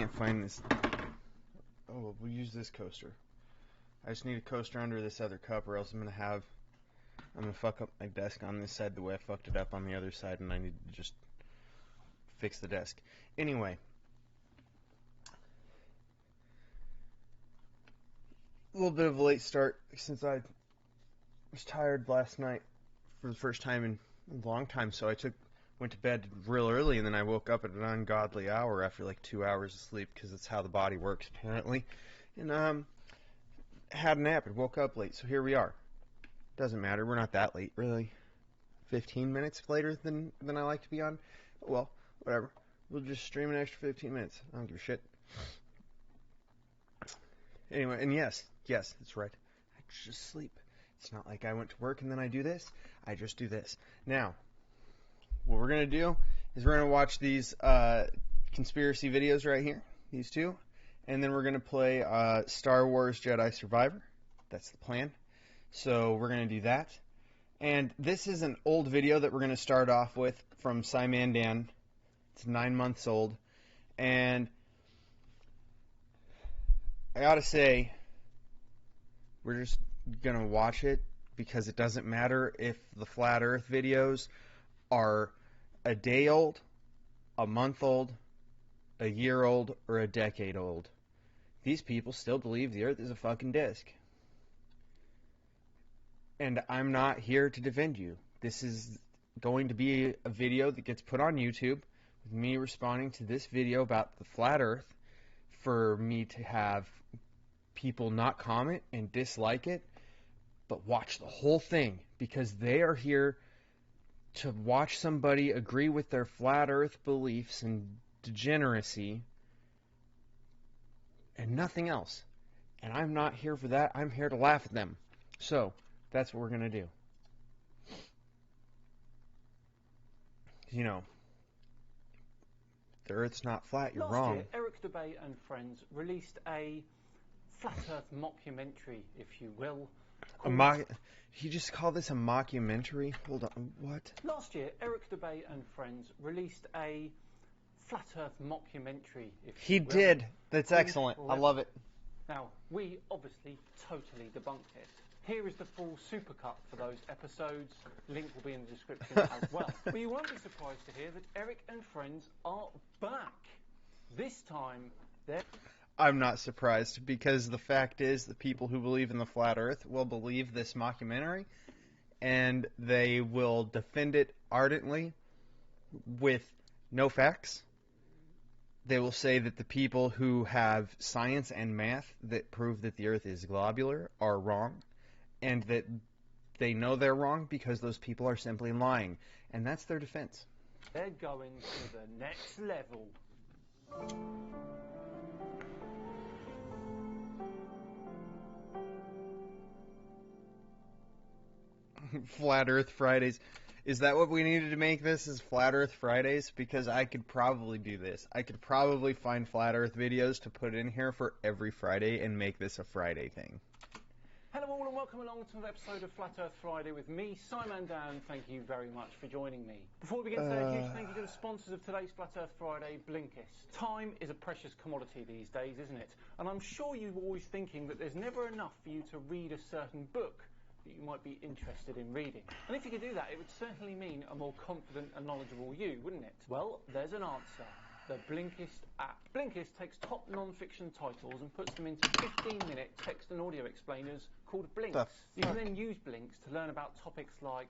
can't find this. Oh, we'll use this coaster. I just need a coaster under this other cup, or else I'm gonna fuck up my desk on this side the way I fucked it up on the other side, and I need to just fix the desk. Anyway, a little bit of a late start since I was tired last night for the first time in a long time, so went to bed real early, and then I woke up at an ungodly hour after like 2 hours of sleep, because that's how the body works apparently, and had a nap and woke up late, so here we are. Doesn't matter, we're not that late, really. 15 minutes later than I like to be on. Well, whatever. We'll just stream an extra 15 minutes. I don't give a shit. Anyway, and yes, that's right. I just sleep. It's not like I went to work and then I do this. I just do this. Now, what we're going to do is we're going to watch these conspiracy videos right here, these two, and then we're going to play Star Wars Jedi Survivor. That's the plan. So we're going to do that. And this is an old video that we're going to start off with from Symandan. It's 9 months old. And I gotta say, we're just going to watch it because it doesn't matter if the Flat Earth videos are a day old, a month old, a year old, or a decade old. These people still believe the Earth is a fucking disc. And I'm not here to defend you. This is going to be a video that gets put on YouTube with me responding to this video about the Flat Earth, for me to have people not comment and dislike it, but watch the whole thing, because they are here to watch somebody agree with their Flat Earth beliefs and degeneracy and nothing else. And I'm not here for that. I'm here to laugh at them. So that's what we're going to do. You know, the Earth's not flat, you're wrong. Last year, Eric Dubay and friends released a Flat Earth mockumentary, if you will. He just called this a mockumentary? Hold on, what? Last year, Eric Dubay and friends released a Flat Earth mockumentary, if he you will. did. That's excellent. I love it. Now, we obviously totally debunked it. Here is the full supercut for those episodes. Link will be in the description as well. But you won't be surprised to hear that Eric and friends are back. This time, I'm not surprised, because the fact is the people who believe in the Flat Earth will believe this mockumentary, and they will defend it ardently with no facts. They will say that the people who have science and math that prove that the Earth is globular are wrong, and that they know they're wrong because those people are simply lying. And that's their defense. They're going to the next level. Flat Earth Fridays. Is that what we needed to make this, is Flat Earth Fridays? Because I could probably do this. I could probably find Flat Earth videos to put in here for every Friday and make this a Friday thing. Hello all and welcome along to another episode of Flat Earth Friday with me, Symandan. Thank you very much for joining me. Before we begin today, a huge thank you to the sponsors of today's Flat Earth Friday, Blinkist. Time is a precious commodity these days, isn't it? And I'm sure you're always thinking that there's never enough for you to read a certain book that you might be interested in reading. And if you could do that, it would certainly mean a more confident and knowledgeable you, wouldn't it? Well, there's an answer. The Blinkist app. Blinkist takes top non-fiction titles and puts them into 15-minute text and audio explainers called Blinks. You can then use Blinks to learn about topics like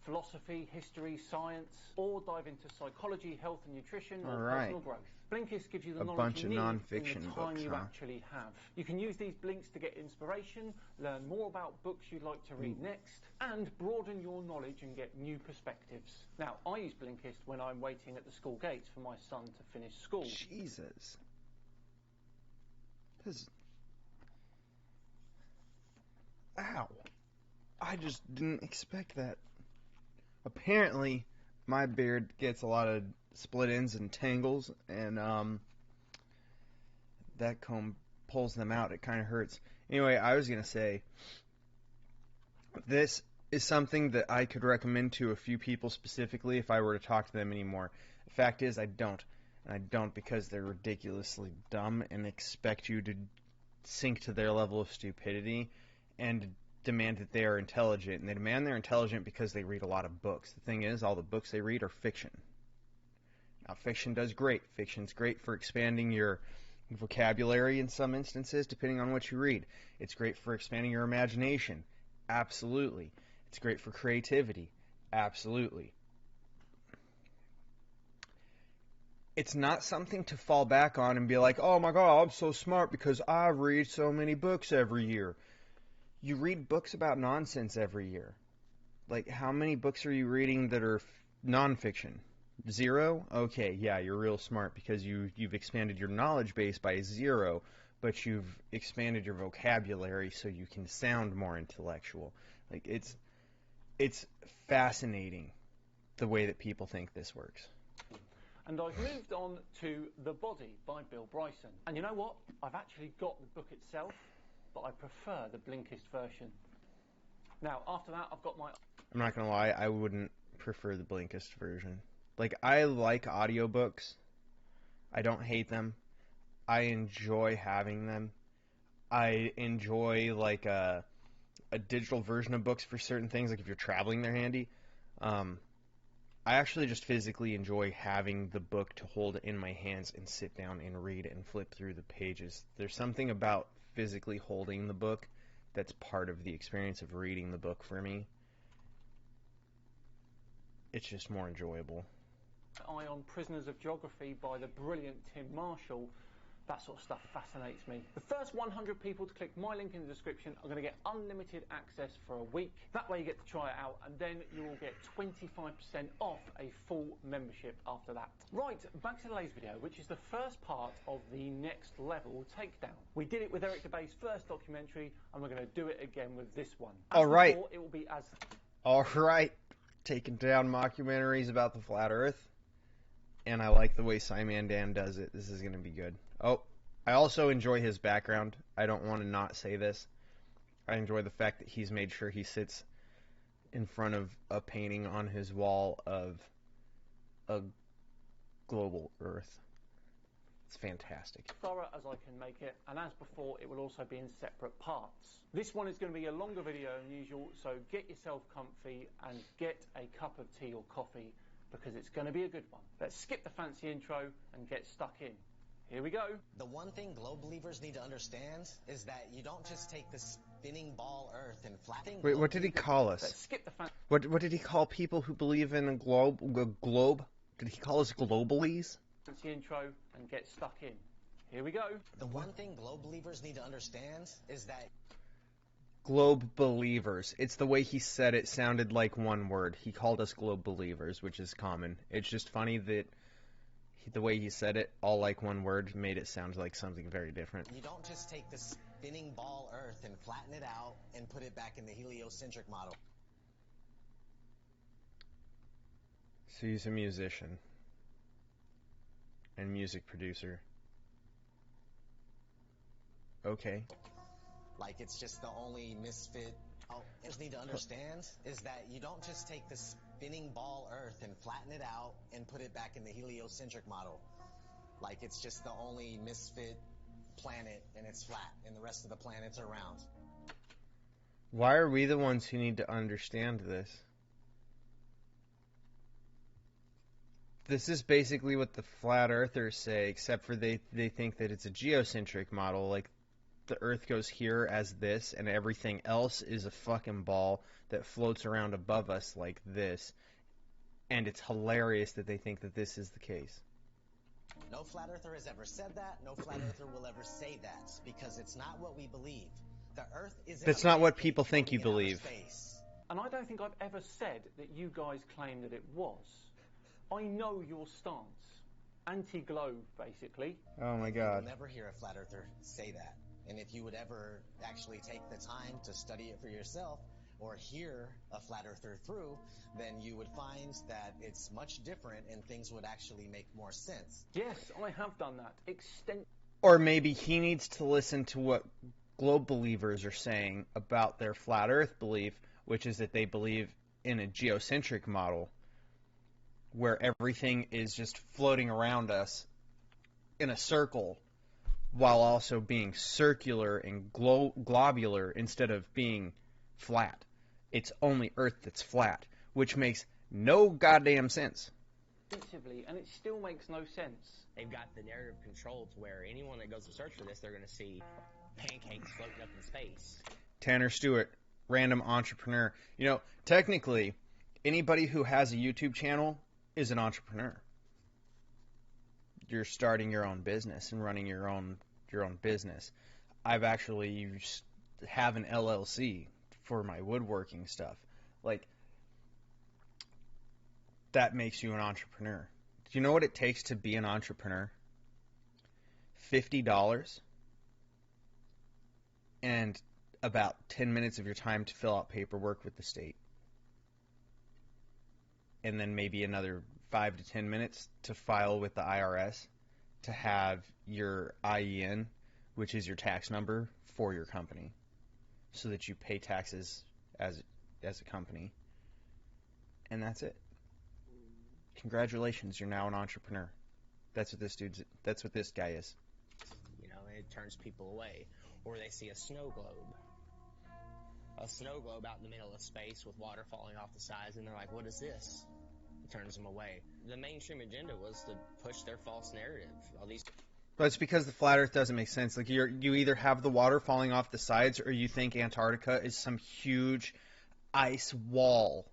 philosophy, history, science, or dive into psychology, health and nutrition, or personal growth. Blinkist gives you the knowledge you need in the time you actually have. You can use these Blinks to get inspiration, learn more about books you'd like to read next, and broaden your knowledge and get new perspectives. Now, I use Blinkist when I'm waiting at the school gates for my son to finish school. Jesus. Ow. I just didn't expect that. Apparently, my beard gets a lot of split ends and tangles, and that comb pulls them out. It kind of hurts. Anyway, I was going to say, this is something that I could recommend to a few people specifically if I were to talk to them anymore. The fact is, I don't. And I don't because they're ridiculously dumb and expect you to sink to their level of stupidity and demand that they are intelligent. And they demand they're intelligent because they read a lot of books. The thing is, all the books they read are fiction. Now, fiction does great. Fiction's great for expanding your vocabulary in some instances, depending on what you read. It's great for expanding your imagination. Absolutely. It's great for creativity. Absolutely. It's not something to fall back on and be like, oh my god, I'm so smart because I read so many books every year. You read books about nonsense every year. Like, how many books are you reading that are nonfiction? 0? Okay, yeah, you're real smart because you've expanded your knowledge base by 0, but you've expanded your vocabulary so you can sound more intellectual. Like, it's fascinating the way that people think this works. And I've moved on to The Body by Bill Bryson. And you know what? I've actually got the book itself, but I prefer the Blinkist version. Now, after that, I've got my... I'm not gonna lie, I wouldn't prefer the Blinkist version. Like, I like audiobooks. I don't hate them. I enjoy having them. I enjoy, like, a digital version of books for certain things. Like, if you're traveling, they're handy. I actually just physically enjoy having the book to hold in my hands and sit down and read and flip through the pages. There's something about physically holding the book that's part of the experience of reading the book for me. It's just more enjoyable. Eye on Prisoners of Geography by the brilliant Tim Marshall. That sort of stuff fascinates me. The first 100 people to click my link in the description are going to get unlimited access for a week. That way you get to try it out, and then you will get 25% off a full membership after that. Right, back to today's video, which is the first part of the Next Level Takedown. We did it with Eric DeBay's first documentary, and we're going to do it again with this one. As All right. before, it will be as... All right. Taking down mockumentaries about the flat earth. And I like the way Simon Dan does it. This is going to be good. Oh, I also enjoy his background. I don't want to not say this. I enjoy the fact that he's made sure he sits in front of a painting on his wall of a global Earth. It's fantastic. Thorough as I can make it, and as before, it will also be in separate parts. This one is going to be a longer video than usual, so get yourself comfy and get a cup of tea or coffee, because it's going to be a good one. Let's skip the fancy intro and get stuck in. Here we go. The one thing globe believers need to understand is that you don't just take the spinning ball Earth and flatten. Wait, what did he call us? Let's skip the fancy... What did he call people who believe in a globe? Did he call us globalies? fancy intro and get stuck in. Here we go. The one thing globe believers need to understand is that globe believers. It's the way he said it sounded like one word. He called us globe believers, which is common. It's just funny that the way he said it, all like one word, made it sound like something very different. you don't just take the spinning ball Earth and flatten it out and put it back in the heliocentric model. So he's a musician and music producer. Okay. Like it's just the only misfit. What you need to understand is that you don't just take the spinning ball Earth and flatten it out and put it back in the heliocentric model. Like it's just the only misfit planet and it's flat and the rest of the planets are round. Why are we the ones who need to understand this? This is basically what the flat earthers say, except for they think that it's a geocentric model, like the Earth goes here as this, and everything else is a fucking ball that floats around above us like this. And it's hilarious that they think that this is the case. No flat earther has ever said that. No flat earther will ever say that because it's not what we believe. The Earth isn't. That's not what people think you believe. And I don't think I've ever said that you guys claim that it was. I know your stance. Anti-globe, basically. Oh my god. You'll never hear a flat earther say that. And if you would ever actually take the time to study it for yourself or hear a flat earther through, then you would find that it's much different and things would actually make more sense. Yes, I have done that. Or maybe he needs to listen to what globe believers are saying about their flat earth belief, which is that they believe in a geocentric model. where everything is just floating around us in a circle while also being circular and globular instead of being flat. It's only Earth that's flat, which makes no goddamn sense. And it still makes no sense. They've got the narrative control to where anyone that goes to search for this, they're going to see pancakes floating up in space. Tanner Stewart, random entrepreneur. You know, technically, anybody who has a YouTube channel is an entrepreneur. You're starting your own business and running your own business. I've actually have an LLC for my woodworking stuff. Like, that makes you an entrepreneur. Do you know what it takes to be an entrepreneur? $50 and about 10 minutes of your time to fill out paperwork with the state. And then maybe another 5 to 10 minutes to file with the IRS to have your IEN, which is your tax number for your company, so that you pay taxes as a company. And that's it. Congratulations, you're now an entrepreneur. That's what this guy is. You know, it turns people away. Or they see a snow globe. A snow globe out in the middle of space with water falling off the sides, and they're like, what is this? It turns them away. The mainstream agenda was to push their false narrative. But it's because the flat Earth doesn't make sense. Like, you either have the water falling off the sides, or you think Antarctica is some huge ice wall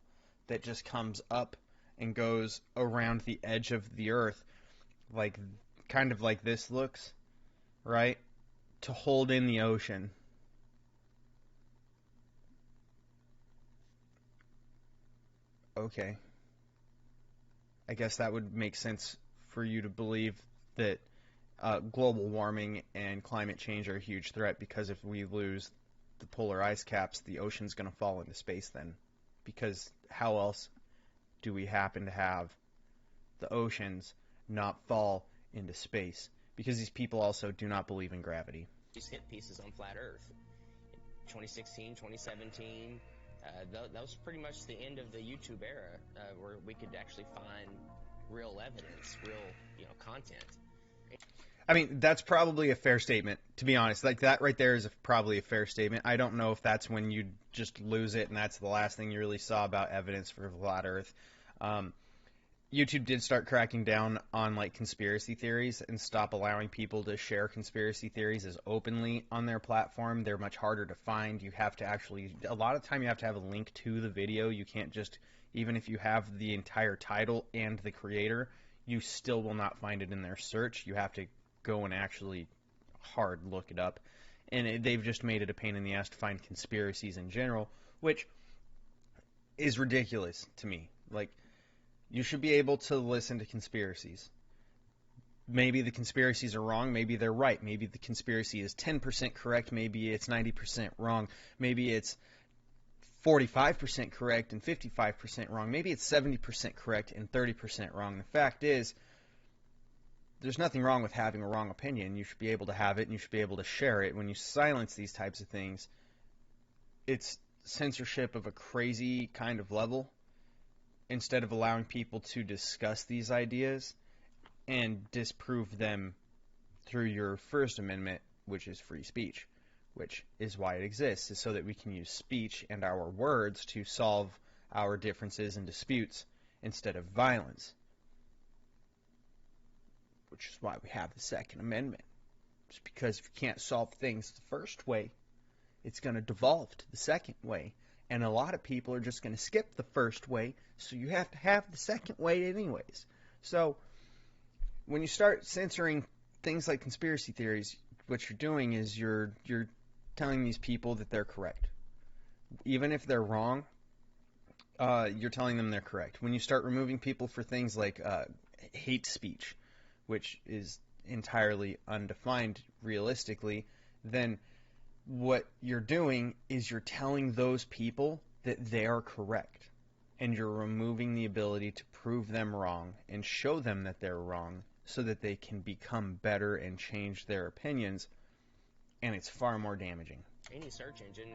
that just comes up and goes around the edge of the Earth, like kind of like this looks, right? To hold in the ocean. Okay. I guess that would make sense for you to believe that global warming and climate change are a huge threat, because if we lose the polar ice caps, the ocean's going to fall into space then. Because how else do we happen to have the oceans not fall into space? Because these people also do not believe in gravity. These hit pieces on flat Earth. 2016, 2017, that was pretty much the end of the YouTube era, where we could actually find real evidence, real, content. I mean, that's probably a fair statement, to be honest. Like, that right there is probably a fair statement. I don't know if that's when you just lose it and that's the last thing you really saw about evidence for flat Earth. YouTube did start cracking down on, like, conspiracy theories and stop allowing people to share conspiracy theories as openly on their platform. They're much harder to find. You have to actually, a lot of time you have to have a link to the video. You can't just, even if you have the entire title and the creator, you still will not find it in their search. You have to go and actually hard look it up. And they've just made it a pain in the ass to find conspiracies in general, which is ridiculous to me. Like, you should be able to listen to conspiracies. Maybe the conspiracies are wrong. Maybe they're right. Maybe the conspiracy is 10% correct. Maybe it's 90% wrong. Maybe it's 45% correct and 55% wrong. Maybe it's 70% correct and 30% wrong. The fact is, there's nothing wrong with having a wrong opinion. You should be able to have it, and you should be able to share it. When you silence these types of things, it's censorship of a crazy kind of level, instead of allowing people to discuss these ideas and disprove them through your First Amendment, which is free speech, which is why it exists, is so that we can use speech and our words to solve our differences and disputes instead of violence, which is why we have the Second Amendment. Just because if you can't solve things the first way, it's going to devolve to the second way. And a lot of people are just going to skip the first way, so you have to have the second way anyways. So when you start censoring things like conspiracy theories, what you're doing is you're telling these people that they're correct. Even if they're wrong, you're telling them they're correct. When you start removing people for things like hate speech, which is entirely undefined realistically, then what you're doing is you're telling those people that they are correct, and you're removing the ability to prove them wrong and show them that they're wrong so that they can become better and change their opinions, and it's far more damaging. Any search engine,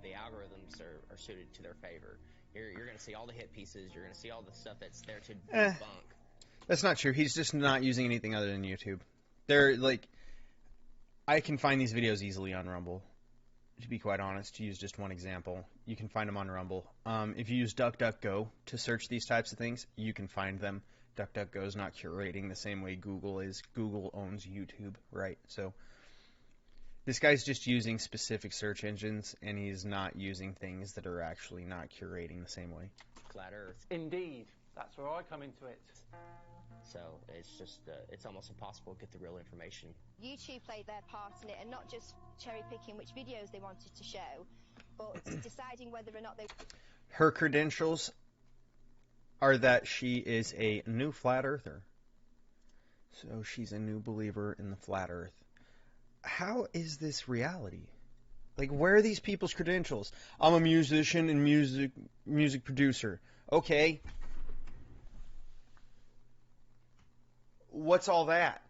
the algorithms are suited to their favor. You're going to see all the hit pieces. You're going to see all the stuff that's there to Eh. debunk. That's not true. He's just not using anything other than YouTube. They're like, I can find these videos easily on Rumble. To be quite honest, to use just one example, you can find them on Rumble. If you use DuckDuckGo to search these types of things, you can find them. DuckDuckGo is not curating the same way Google is. Google owns YouTube, right? So this guy's just using specific search engines, and he's not using things that are actually not curating the same way. Flat Earth. Indeed. That's where I come into it. So it's just, it's almost impossible to get the real information. YouTube played their part in it, and not just cherry-picking which videos they wanted to show, but deciding whether or not they... Her credentials are that she is a new flat earther. So she's a new believer in the flat earth. How is this reality? Like, where are these people's credentials? I'm a musician and music producer. Okay. What's all that?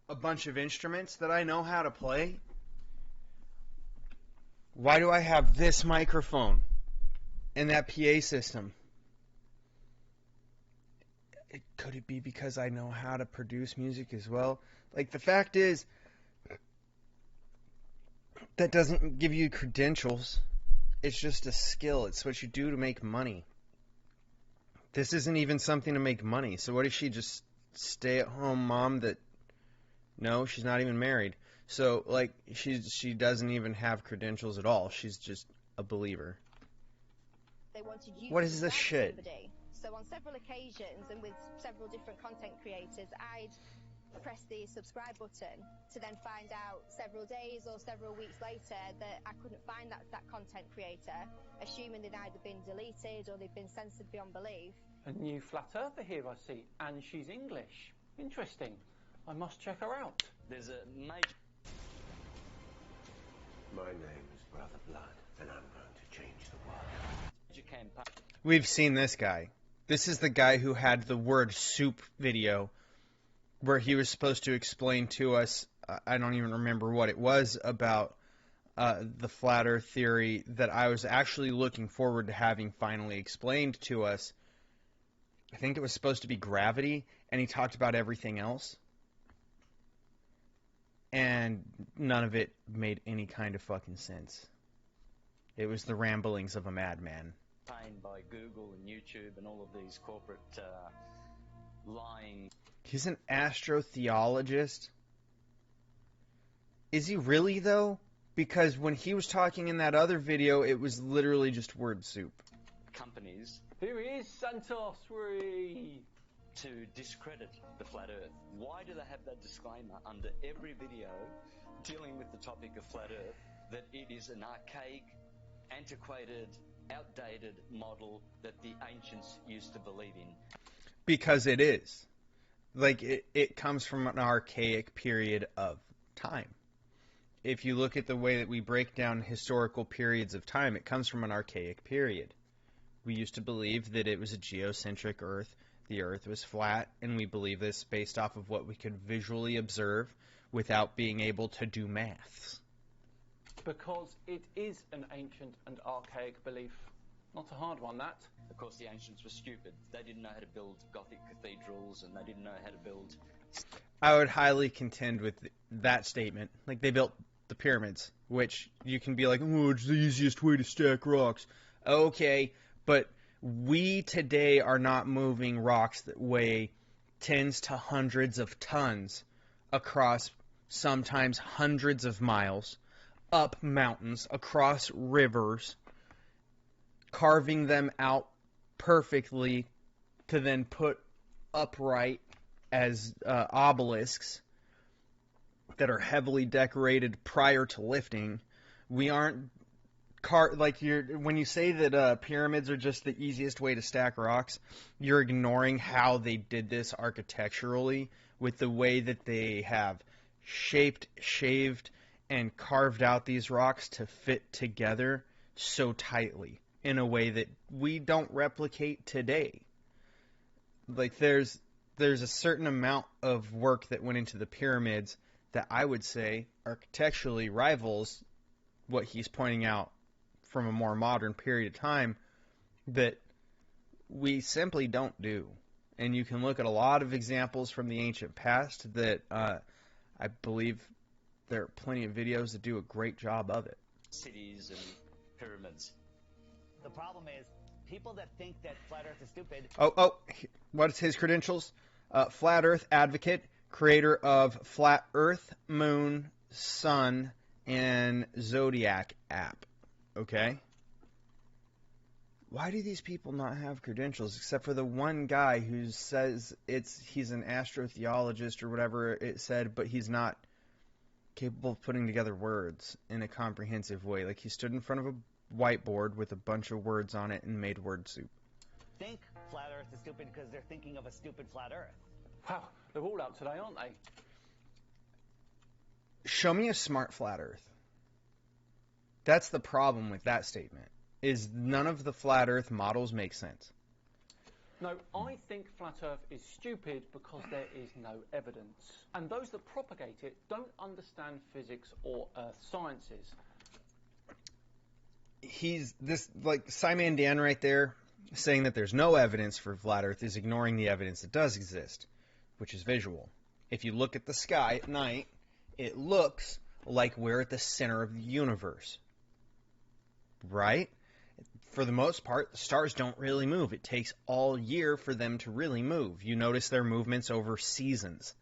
A bunch of instruments that I know how to play? Why do I have this microphone and that PA system? Could it be because I know how to produce music as well? Like, the fact is, that doesn't give you credentials. It's just a skill. It's what you do to make money. This isn't even something to make money. So what is she, just stay-at-home mom that... No, she's not even married. So, like, she doesn't even have credentials at all. She's just a believer. They wanted you What to is this subscribe to shit? somebody. So on several occasions, and with several different content creators, I'd press the subscribe button to then find out several days or several weeks later that I couldn't find that content creator, assuming they'd either been deleted or they'd been censored beyond belief. A new flat earther here, I see, and she's English. Interesting. I must check her out. There's a major... My name is Brother Blood, and I'm going to change the world. campaign. We've seen this guy. This is the guy who had the word soup video where he was supposed to explain to us, I don't even remember what it was, about the flat earth theory that I was actually looking forward to having finally explained to us. I think it was supposed to be gravity, and he talked about everything else. And none of it made any kind of fucking sense. It was the ramblings of a madman. By Google and YouTube and all of these corporate lying. He's an astrotheologist. Is he really, though? Because when he was talking in that other video, it was literally just word soup. Companies Here he is, Santos. Whee! to discredit the flat earth. Why do they have that disclaimer under every video dealing with the topic of flat earth that it is an archaic, antiquated, outdated model that the ancients used to believe in? Because it is. Like, it comes from an archaic period of time. If you look at the way that we break down historical periods of time, it comes from an archaic period. We used to believe that it was a geocentric Earth. The Earth was flat, and we believe this based off of what we could visually observe without being able to do maths. Because it is an ancient and archaic belief. Not a hard one, that. Of course, the ancients were stupid. They didn't know how to build Gothic cathedrals, and they didn't know how to build... I would highly contend with that statement. Like, they built the pyramids, which you can be like, oh, it's the easiest way to stack rocks. Okay, but we today are not moving rocks that weigh tens to hundreds of tons across sometimes hundreds of miles, up mountains, across rivers, carving them out perfectly to then put upright as obelisks that are heavily decorated prior to lifting. We aren't when you say that pyramids are just the easiest way to stack rocks, you're ignoring how they did this architecturally with the way that they have shaped, shaved, and carved out these rocks to fit together so tightly in a way that we don't replicate today. Like, there's a certain amount of work that went into the pyramids that I would say architecturally rivals what he's pointing out from a more modern period of time that we simply don't do. And you can look at a lot of examples from the ancient past that I believe there are plenty of videos that do a great job of it. Cities and pyramids. The problem is, people that think that flat Earth is stupid. What's his credentials? Flat Earth advocate, creator of Flat Earth, Moon, Sun, and Zodiac app. Okay? Why do these people not have credentials except for the one guy who says he's an astrotheologist or whatever it said, but he's not capable of putting together words in a comprehensive way? Like, he stood in front of a whiteboard with a bunch of words on it and made word soup. Think flat Earth is stupid because they're thinking of a stupid flat Earth. Wow, they're all out today, aren't they? Show me a smart flat Earth. That's the problem with that statement, is none of the flat Earth models make sense. No, I think flat Earth is stupid because there is no evidence. And those that propagate it don't understand physics or earth sciences. Simon Dan right there, saying that there's no evidence for flat Earth is ignoring the evidence that does exist, which is visual. If you look at the sky at night, it looks like we're at the center of the universe. Right? For the most part, the stars don't really move. It takes all year for them to really move. You notice their movements over seasons.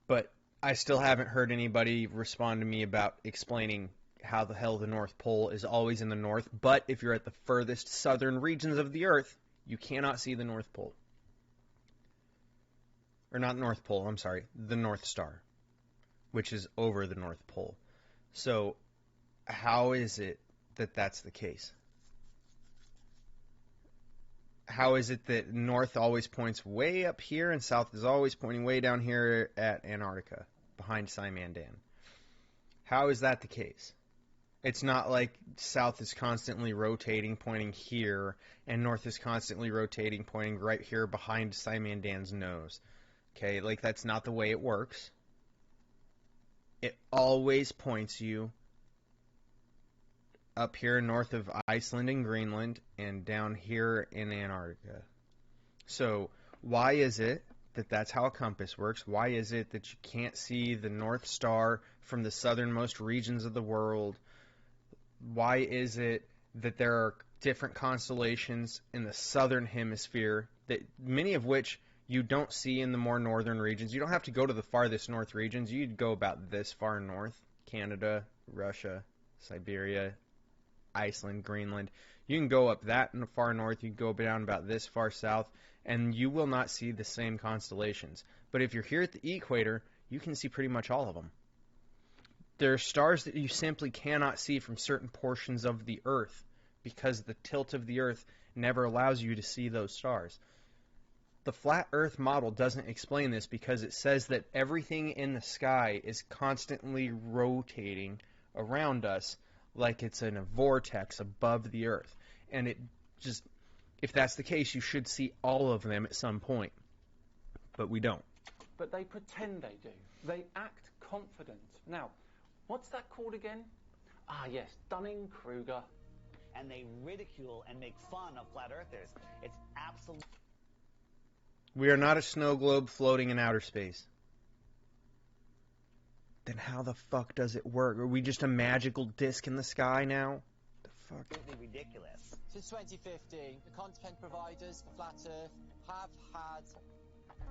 But I still haven't heard anybody respond to me about explaining how the hell the North Pole is always in the north, but if you're at the furthest southern regions of the Earth, you cannot see the North Pole. Or not North Pole, I'm sorry, the North Star, which is over the North Pole. So, how is it that that's the case? How is it that north always points way up here and south is always pointing way down here at Antarctica, behind Simon Dan? How is that the case? It's not like south is constantly rotating, pointing here, and north is constantly rotating, pointing right here behind Simon Dan's nose. Okay, like, that's not the way it works. It always points you up here north of Iceland and Greenland and down here in Antarctica. So why is it that that's how a compass works? Why is it that you can't see the North Star from the southernmost regions of the world? Why is it that there are different constellations in the southern hemisphere, that many of which you don't see in the more northern regions? You don't have to go to the farthest north regions. You'd go about this far north: Canada, Russia, Siberia, Iceland, Greenland. You can go up that in the far north. You can go down about this far south, and you will not see the same constellations. But if you're here at the equator, you can see pretty much all of them. There are stars that you simply cannot see from certain portions of the Earth because the tilt of the Earth never allows you to see those stars. The flat Earth model doesn't explain this because it says that everything in the sky is constantly rotating around us like it's in a vortex above the Earth. And it just, if that's the case, you should see all of them at some point. But we don't. But they pretend they do. They act confident. Now, what's that called again? Ah, yes, Dunning-Kruger. And they ridicule and make fun of flat earthers. It's absolutely... We are not a snow globe floating in outer space. Then how the fuck does it work? Are we just a magical disc in the sky now? The fuck? ridiculous. Since 2015, the content providers for Flat Earth have had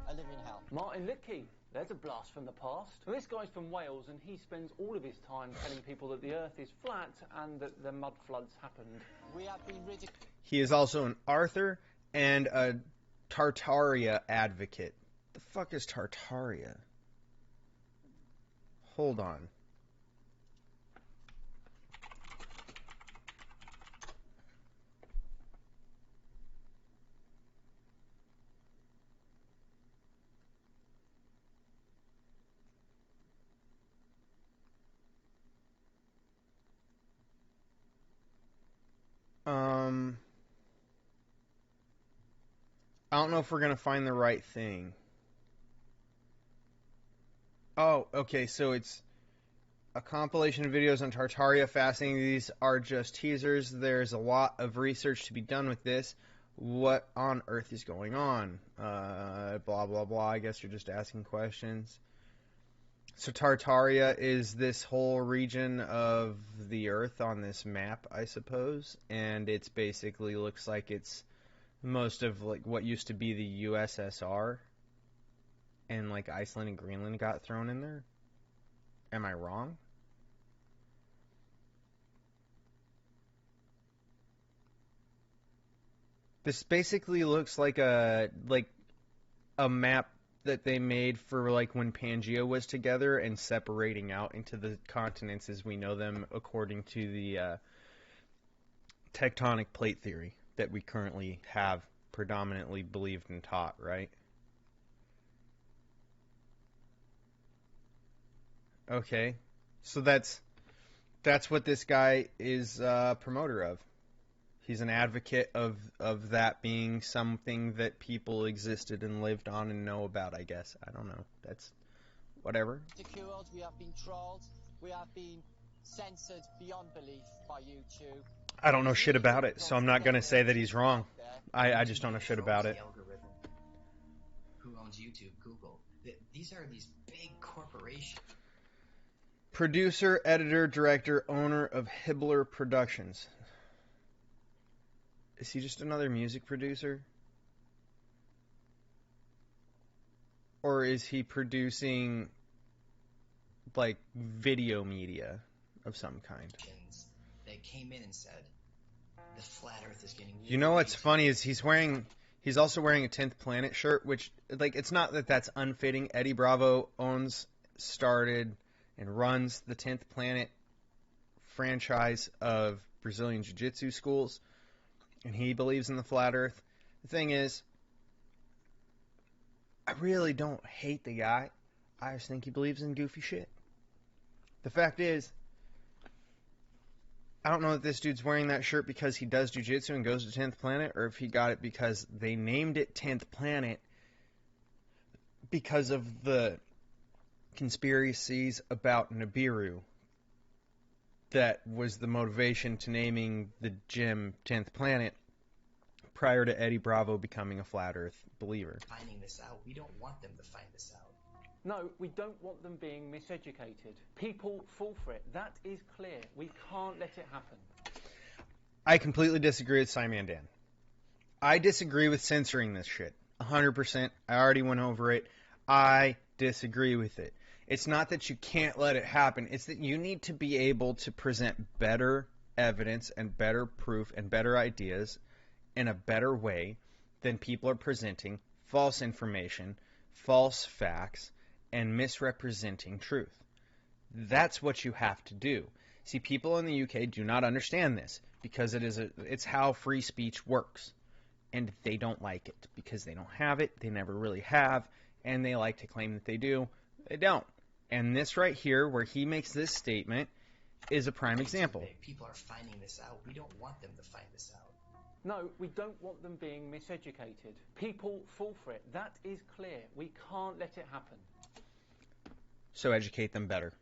a living hell. Martin Littke, there's a blast from the past. Well, this guy's from Wales, and he spends all of his time telling people that the Earth is flat and that the mud floods happened. We have been ridiculed. He is also an Arthur and a Tartaria advocate. The fuck is Tartaria? Hold on. I don't know if we're going to find the right thing. Oh, okay, so it's a compilation of videos on Tartaria. Fascinating. These are just teasers. There's a lot of research to be done with this. What on earth is going on? Blah, blah, blah. I guess you're just asking questions. So Tartaria is this whole region of the Earth on this map, I suppose. And it's basically looks like it's most of like what used to be the USSR. And like Iceland and Greenland got thrown in there. Am I wrong? This basically looks like a map that they made for like when Pangea was together and separating out into the continents as we know them according to the tectonic plate theory that we currently have predominantly believed and taught, right? Okay, so that's what this guy is a promoter of. He's an advocate of that being something that people existed and lived on and know about, I guess. I don't know. That's whatever. Ridiculed, we have been trolled, we have been censored beyond belief by YouTube. I don't know shit about it, so I'm not going to say that he's wrong. I just don't know shit about it. Who owns YouTube? Google. These are these big corporations. Producer, editor, director, owner of Hibbler Productions. Is he just another music producer? Or is he producing, like, video media of some kind? They came in and said, the flat earth is getting... You know what's funny is he's also wearing a 10th Planet shirt, which, like, it's not that that's unfitting. Eddie Bravo started, and runs the 10th Planet franchise of Brazilian Jiu-Jitsu schools. And he believes in the flat earth. The thing is, I really don't hate the guy. I just think he believes in goofy shit. The fact is, I don't know if this dude's wearing that shirt because he does jiu-jitsu and goes to 10th Planet, or if he got it because they named it 10th Planet because of the conspiracies about Nibiru. That was the motivation to naming the gym 10th Planet prior to Eddie Bravo becoming a flat earth believer. Finding this out, we don't want them to find this out. No, we don't want them being miseducated. People fall for it. That is clear. We can't let it happen. I completely disagree with Simon Dan. I disagree with censoring this shit. 100%. I already went over it. I disagree with it. It's not that you can't let it happen. It's that you need to be able to present better evidence and better proof and better ideas in a better way than people are presenting false information, false facts, and misrepresenting truth. That's what you have to do. See, people in the UK do not understand this because it's how free speech works. And they don't like it because they don't have it, they never really have, and they like to claim that they do. They don't. And this right here, where he makes this statement, is a prime example. People are finding this out. We don't want them to find this out. No, we don't want them being miseducated. People fall for it. That is clear. We can't let it happen. So educate them better.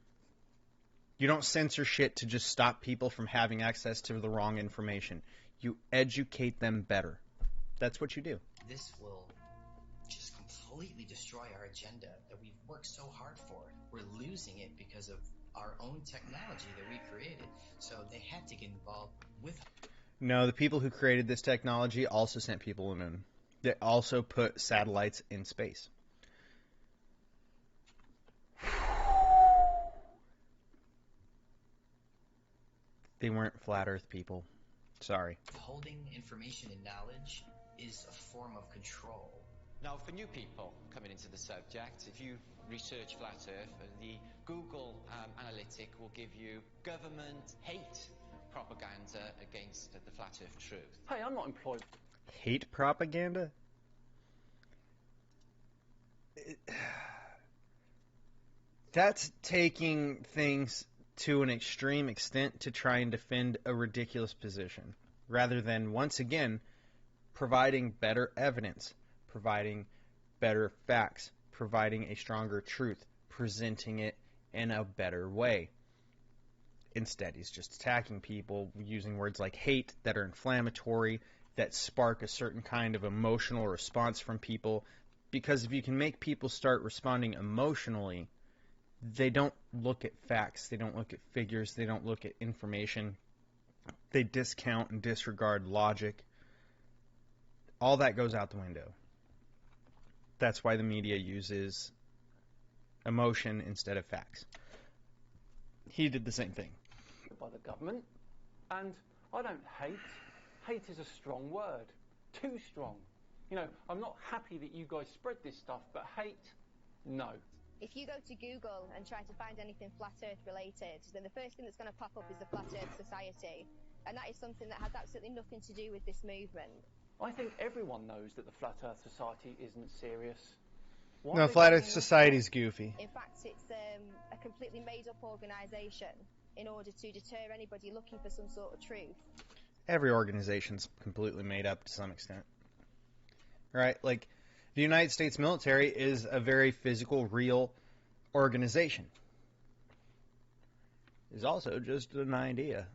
You don't censor shit to just stop people from having access to the wrong information. You educate them better. That's what you do. This will just completely destroy our agenda that we've worked so hard for. We're losing it because of our own technology that we created. So they had to get involved with... No, the people who created this technology also sent people to the moon. They also put satellites in space. They weren't flat earth people. Sorry. Holding information and knowledge is a form of control. Now, for new people coming into the subject, if you research Flat Earth, the Google analytic will give you government hate propaganda against the Flat Earth truth. Hey, I'm not employed. Hate propaganda? That's taking things to an extreme extent to try and defend a ridiculous position, rather than, once again, providing better evidence, providing better facts, providing a stronger truth, presenting it in a better way. Instead, he's just attacking people using words like hate that are inflammatory, that spark a certain kind of emotional response from people. Because if you can make people start responding emotionally, they don't look at facts, they don't look at figures, they don't look at information. They discount and disregard logic. All that goes out the window. That's why the media uses emotion instead of facts. He did the same thing. By the government, and I don't hate. Hate is a strong word, too strong. You know, I'm not happy that you guys spread this stuff, but hate, no. If you go to Google and try to find anything Flat Earth related, then the first thing that's going to pop up is the Flat Earth Society, and that is something that has absolutely nothing to do with this movement. I think everyone knows that the Flat Earth Society isn't serious. No, Flat Earth Society's goofy. In fact, it's a completely made-up organisation in order to deter anybody looking for some sort of truth. Every organization's completely made up to some extent. Right? Like, the United States military is a very physical, real organization. It's also just an idea.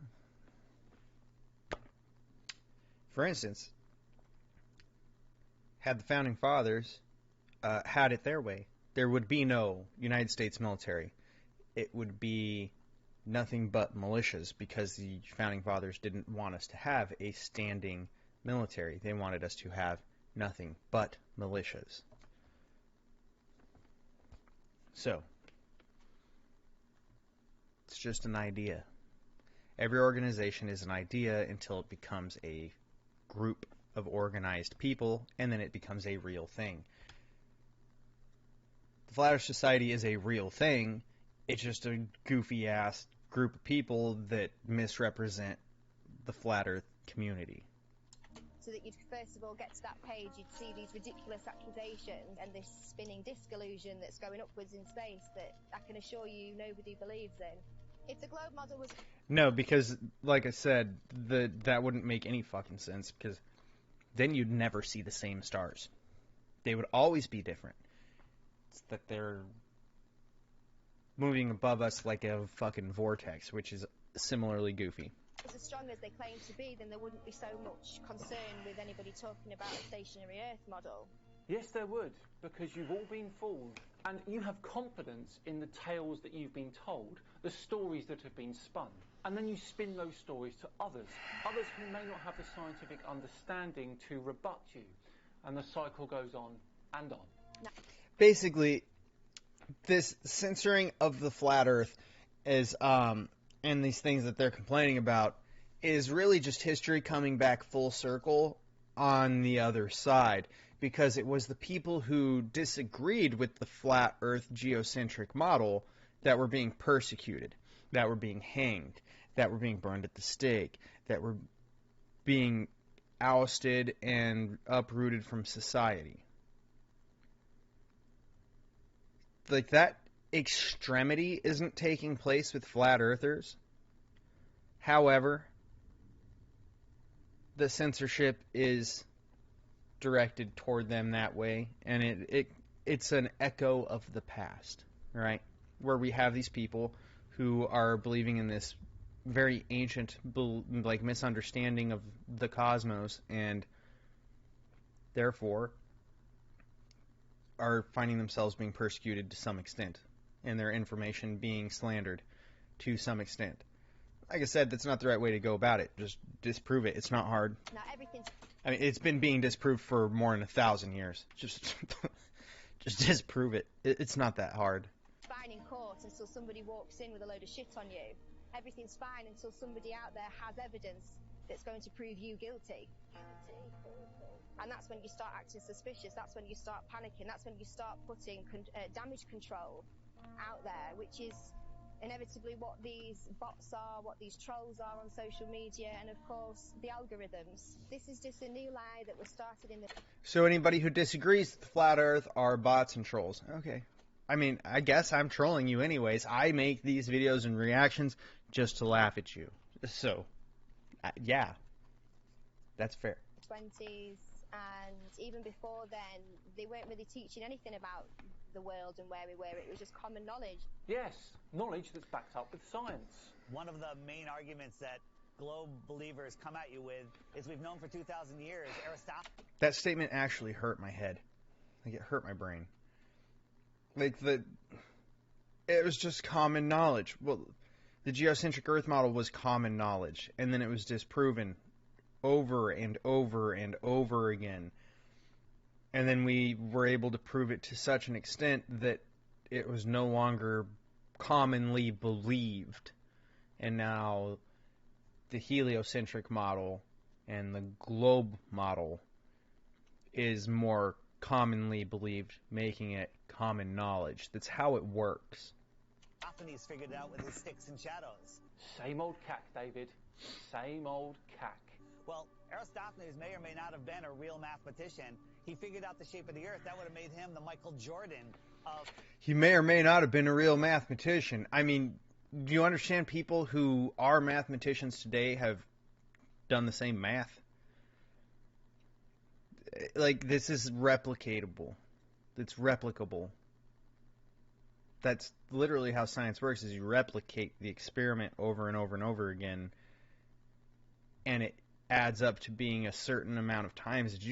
For instance, had the Founding Fathers had it their way, there would be no United States military. It would be nothing but militias, because the Founding Fathers didn't want us to have a standing military. They wanted us to have nothing but militias. So, it's just an idea. Every organization is an idea until it becomes a group of organized people, and then it becomes a real thing. The Flat Earth Society is a real thing. It's just a goofy-ass group of people that misrepresent the Flat Earth community. So that you'd first of all get to that page, you'd see these ridiculous accusations and this spinning disc illusion that's going upwards in space that I can assure you nobody believes in. If the globe model was... No, because, like I said, that wouldn't make any fucking sense, because then you'd never see the same stars. They would always be different. It's that they're moving above us like a fucking vortex, which is similarly goofy. As strong as they claim to be, then there wouldn't be so much concern with anybody talking about a stationary Earth model. Yes, there would, because you've all been fooled, and you have confidence in the tales that you've been told, the stories that have been spun, and then you spin those stories to others who may not have the scientific understanding to rebut you, and the cycle goes on and on. Basically, this censoring of the flat Earth is, and these things that they're complaining about, is really just history coming back full circle on the other side. Because it was the people who disagreed with the flat Earth geocentric model that were being persecuted, that were being hanged, that were being burned at the stake, that were being ousted and uprooted from society. Like, that extremity isn't taking place with flat earthers. However, the censorship is directed toward them that way, and it's an echo of the past, right? Where we have these people who are believing in this very ancient, like, misunderstanding of the cosmos, and therefore are finding themselves being persecuted to some extent, and their information being slandered to some extent. Like I said, that's not the right way to go about it. Just disprove it. It's not hard. I mean, it's been being disproved for more than 1,000 years. Just disprove it. It's not that hard. Fine in court until somebody walks in with a load of shit on you. Everything's fine until somebody out there has evidence that's going to prove you guilty. And that's when you start acting suspicious. That's when you start panicking. That's when you start putting damage control out there, which is inevitably what these bots are, what these trolls are on social media, and of course the algorithms. This is just a new lie that was started in the... So anybody who disagrees with the flat Earth are bots and trolls. Okay. I mean, I guess I'm trolling you anyways. I make these videos and reactions just to laugh at you. So, yeah. That's fair. 20s, And even before then, they weren't really teaching anything about the world and where we were. It was just common knowledge. Yes, knowledge that's backed up with science. One of the main arguments that globe believers come at you with is we've known for 2,000 years Aristotle. That statement actually hurt my head. Like, it hurt my brain. Like, it was just common knowledge. Well, the geocentric Earth model was common knowledge, and then it was disproven over and over and over again. And then we were able to prove it to such an extent that it was no longer commonly believed. And now the heliocentric model and the globe model is more commonly believed, making it common knowledge. That's how it works. Aristophanes figured it out with his sticks and shadows. Same old cack, David. Same old cack. Well, Aristophanes may or may not have been a real mathematician. He figured out the shape of the Earth. That would have made him the Michael Jordan of... He may or may not have been a real mathematician. I mean, do you understand people who are mathematicians today have done the same math? Like, this is replicatable. It's replicable. That's literally how science works, is you replicate the experiment over and over and over again, and it adds up to being a certain amount of times that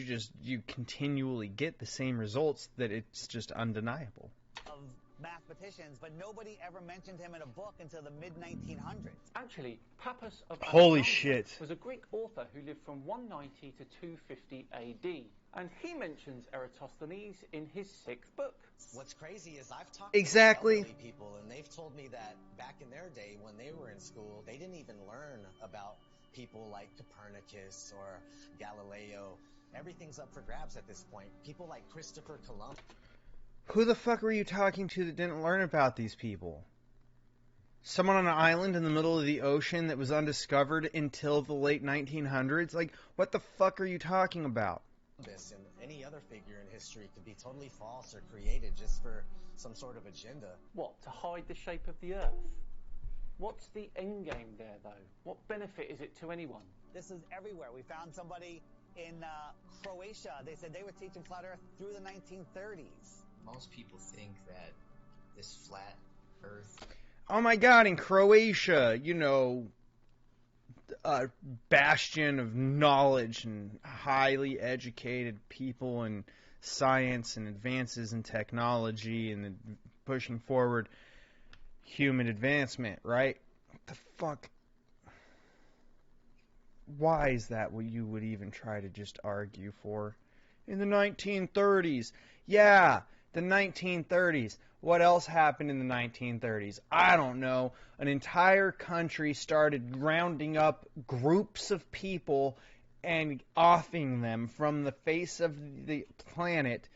you continually get the same results, that it's just undeniable. Of mathematicians, but nobody ever mentioned him in a book until the mid-1900s. Actually, Pappus of Holy Alexandria shit. was a Greek author who lived from 190 to 250 AD, and he mentions Eratosthenes in his 6th book. What's crazy is I've talked Exactly. to elderly people, and they've told me that back in their day, when they were in school, they didn't even learn about people like Copernicus or Galileo. Everything's up for grabs at this point. People like Christopher Columbus. Who the fuck were you talking to that didn't learn about these people? Someone on an island in the middle of the ocean that was undiscovered until the late 1900s? Like, what the fuck are you talking about? And any other figure in history could be totally false or created just for some sort of agenda. What, to hide the shape of the Earth? What's the end game there, though? What benefit is it to anyone? This is everywhere. We found somebody in Croatia. They said they were teaching flat Earth through the 1930s. Most people think that this flat Earth... Oh my god, in Croatia, you know, a bastion of knowledge and highly educated people in science and advances in technology and pushing forward human advancement, right? What the fuck? Why is that what you would even try to just argue for? In the 1930s. Yeah, the 1930s. What else happened in the 1930s? I don't know. An entire country started rounding up groups of people and offing them from the face of the planet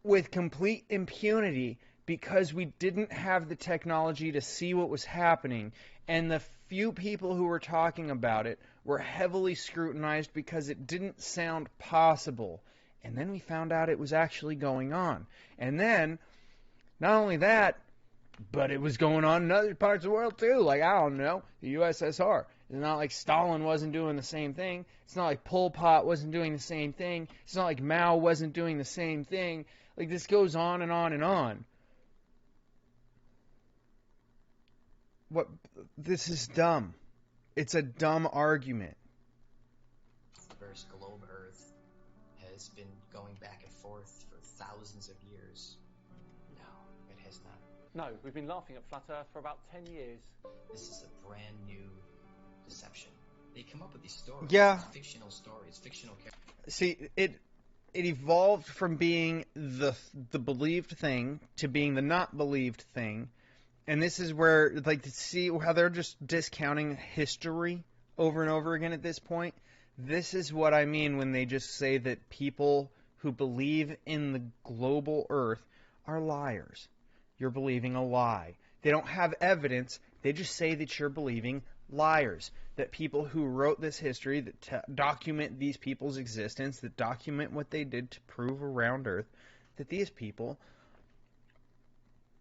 with complete impunity because we didn't have the technology to see what was happening. And the few people who were talking about it were heavily scrutinized because it didn't sound possible. And then we found out it was actually going on. And then, not only that, but it was going on in other parts of the world too. Like, I don't know, the USSR. It's not like Stalin wasn't doing the same thing. It's not like Pol Pot wasn't doing the same thing. It's not like Mao wasn't doing the same thing. Like, this goes on and on and on. What? This is dumb. It's a dumb argument. Versus globe Earth has been going back and forth for thousands of years. No, it has not. No, we've been laughing at Flat Earth for about 10 years. This is a brand new deception. They come up with these stories. Yeah. Fictional stories, fictional characters. See, it evolved from being the believed thing to being the not believed thing. And this is where, like, to see how they're just discounting history over and over again at this point. This is what I mean when they just say that people who believe in the global Earth are liars. You're believing a lie. They don't have evidence. They just say that you're believing liars. That people who wrote this history, that document these people's existence, that document what they did to prove around Earth, that these people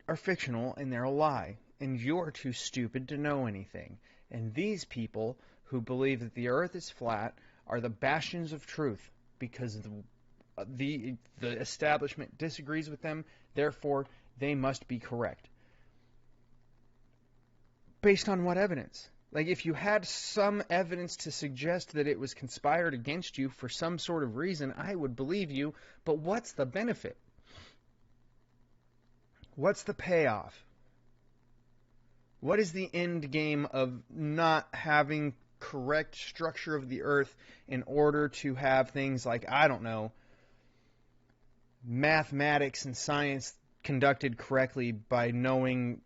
are fictional and they're a lie. And you're too stupid to know anything. And these people who believe that the Earth is flat are the bastions of truth. because the establishment disagrees with them, therefore they must be correct. Based on what evidence? Like, if you had some evidence to suggest that it was conspired against you for some sort of reason, I would believe you, but what's the benefit? What's the payoff? What is the end game of not having correct structure of the earth in order to have things like, I don't know, mathematics and science conducted correctly by knowing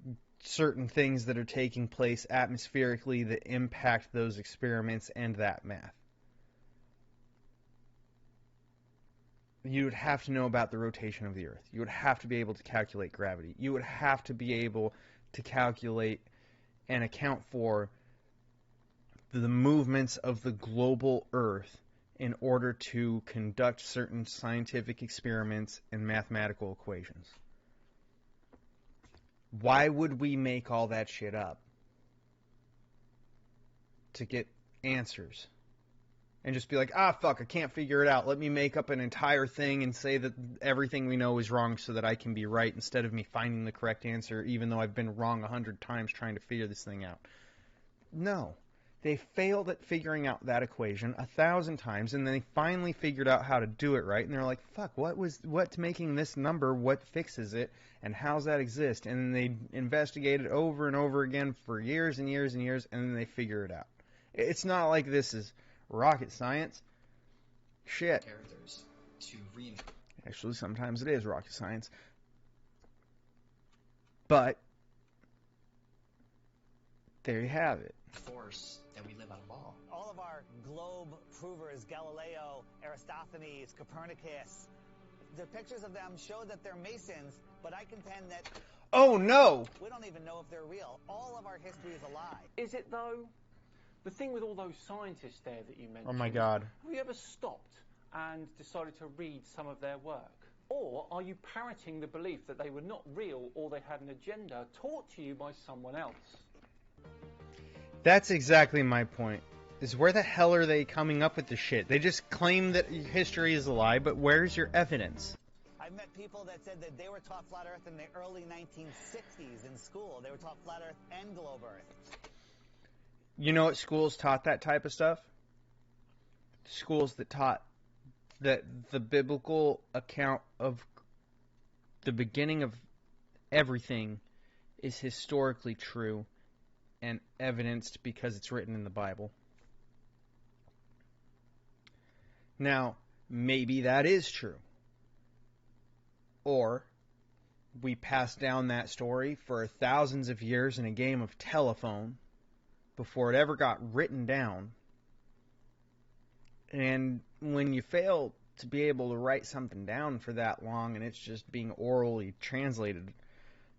certain things that are taking place atmospherically that impact those experiments and that math? You would have to know about the rotation of the earth. You would have to be able to calculate gravity. You would have to be able to calculate and account for the movements of the global earth in order to conduct certain scientific experiments and mathematical equations. Why would we make all that shit up? To get answers. And just be like, fuck, I can't figure it out. Let me make up an entire thing and say that everything we know is wrong so that I can be right, instead of me finding the correct answer, even though I've been wrong 100 times trying to figure this thing out. No. They failed at figuring out that equation 1,000 times, and then they finally figured out how to do it right, and they're like, fuck, what's making this number, what fixes it, and how's that exist? And then they investigated over and over again for years and years and years, and then they figure it out. It's not like this is rocket science. Shit. Characters to Actually, sometimes it is rocket science. But there you have it. Force that we live on a ball. All of our globe provers, Galileo, Aristophanes, Copernicus, the pictures of them show that they're Masons, but I contend that... Oh, no! We don't even know if they're real. All of our history is a lie. Is it, though? The thing with all those scientists there that you mentioned... Oh, my God. Have you ever stopped and decided to read some of their work? Or are you parroting the belief that they were not real or they had an agenda taught to you by someone else? That's exactly my point. Is where the hell are they coming up with this shit? They just claim that history is a lie, but where's your evidence? I've met people that said that they were taught flat Earth in the early 1960s in school. They were taught flat Earth and globe Earth. You know what schools taught that type of stuff? Schools that taught that the biblical account of the beginning of everything is historically true and evidenced because it's written in the Bible. Now, maybe that is true. Or we passed down that story for thousands of years in a game of telephone before it ever got written down. And when you fail to be able to write something down for that long and it's just being orally translated,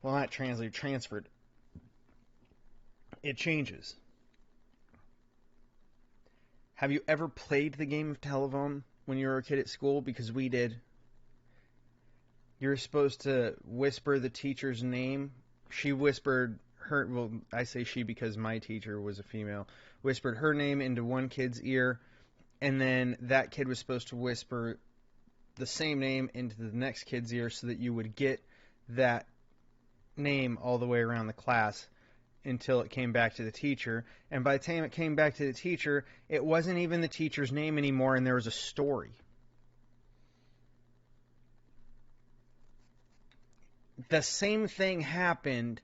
well, not translated, transferred, it changes. Have you ever played the game of telephone when you were a kid at school? Because we did. You're supposed to whisper the teacher's name. She whispered her, well, I say she because my teacher was a female, whispered her name into one kid's ear, and then that kid was supposed to whisper the same name into the next kid's ear so that you would get that name all the way around the class until it came back to the teacher. And by the time it came back to the teacher, it wasn't even the teacher's name anymore, and there was a story. The same thing happened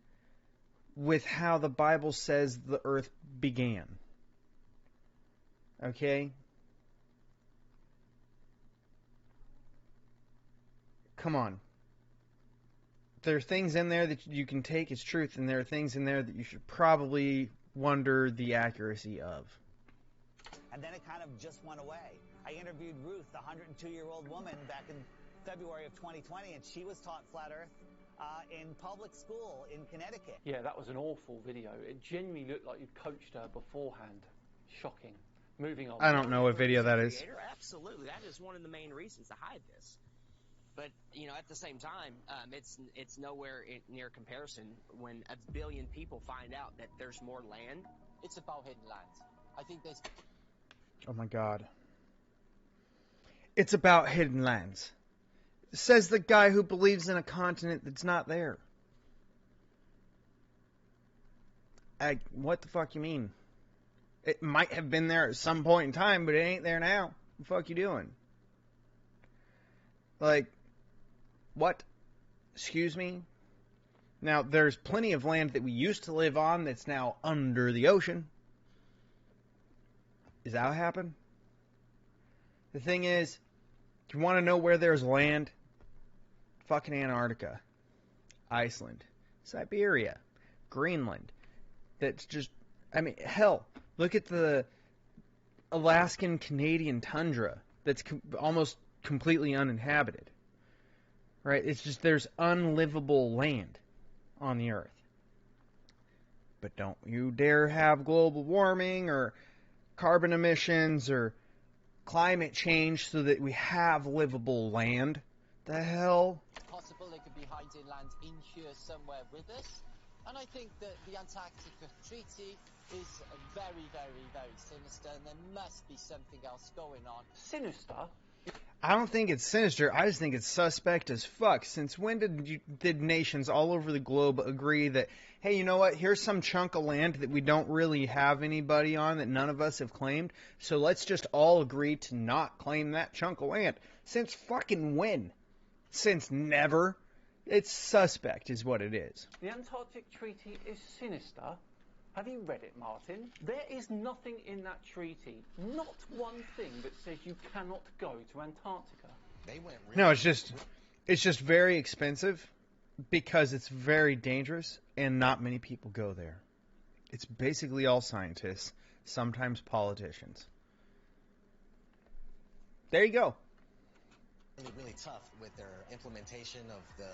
with how the Bible says the earth began. Okay? Come on. There are things in there that you can take as truth, and there are things in there that you should probably wonder the accuracy of. And then it kind of just went away. I interviewed Ruth, the 102-year-old woman, back in February of 2020, and she was taught flat Earth in public school in Connecticut. Yeah, that was an awful video. It genuinely looked like you'd coached her beforehand. Shocking. Moving on. I don't know what video that is. Absolutely, that is one of the main reasons to hide this. But, you know, at the same time, it's nowhere near comparison when 1 billion people find out that there's more land. It's about hidden land. I think there's... Oh my God. It's about hidden lands. Says the guy who believes in a continent that's not there. What the fuck you mean? It might have been there at some point in time, but it ain't there now. What the fuck you doing? Like, what? Excuse me? Now, there's plenty of land that we used to live on that's now under the ocean. Is that what happened? The thing is, you want to know where there's land? Fucking Antarctica, Iceland, Siberia, Greenland. That's just, I mean, hell, look at the Alaskan Canadian tundra that's almost completely uninhabited. Right? It's just there's unlivable land on the earth. But don't you dare have global warming or carbon emissions or climate change so that we have livable land. The hell? It's possible they could be hiding land in here somewhere with us. And I think that the Antarctica Treaty is very, very, very sinister, and there must be something else going on. Sinister? I don't think it's sinister. I just think it's suspect as fuck. Since when did nations all over the globe agree that, hey, you know what? Here's some chunk of land that we don't really have anybody on, that none of us have claimed, so let's just all agree to not claim that chunk of land. Since fucking when? Since never? It's suspect is what it is. The Antarctic Treaty is sinister. Have you read it, Martin? There is nothing in that treaty, not one thing that says you cannot go to Antarctica. No, it's just very expensive because it's very dangerous and not many people go there. It's basically all scientists, sometimes politicians. There you go. Really tough with their implementation of the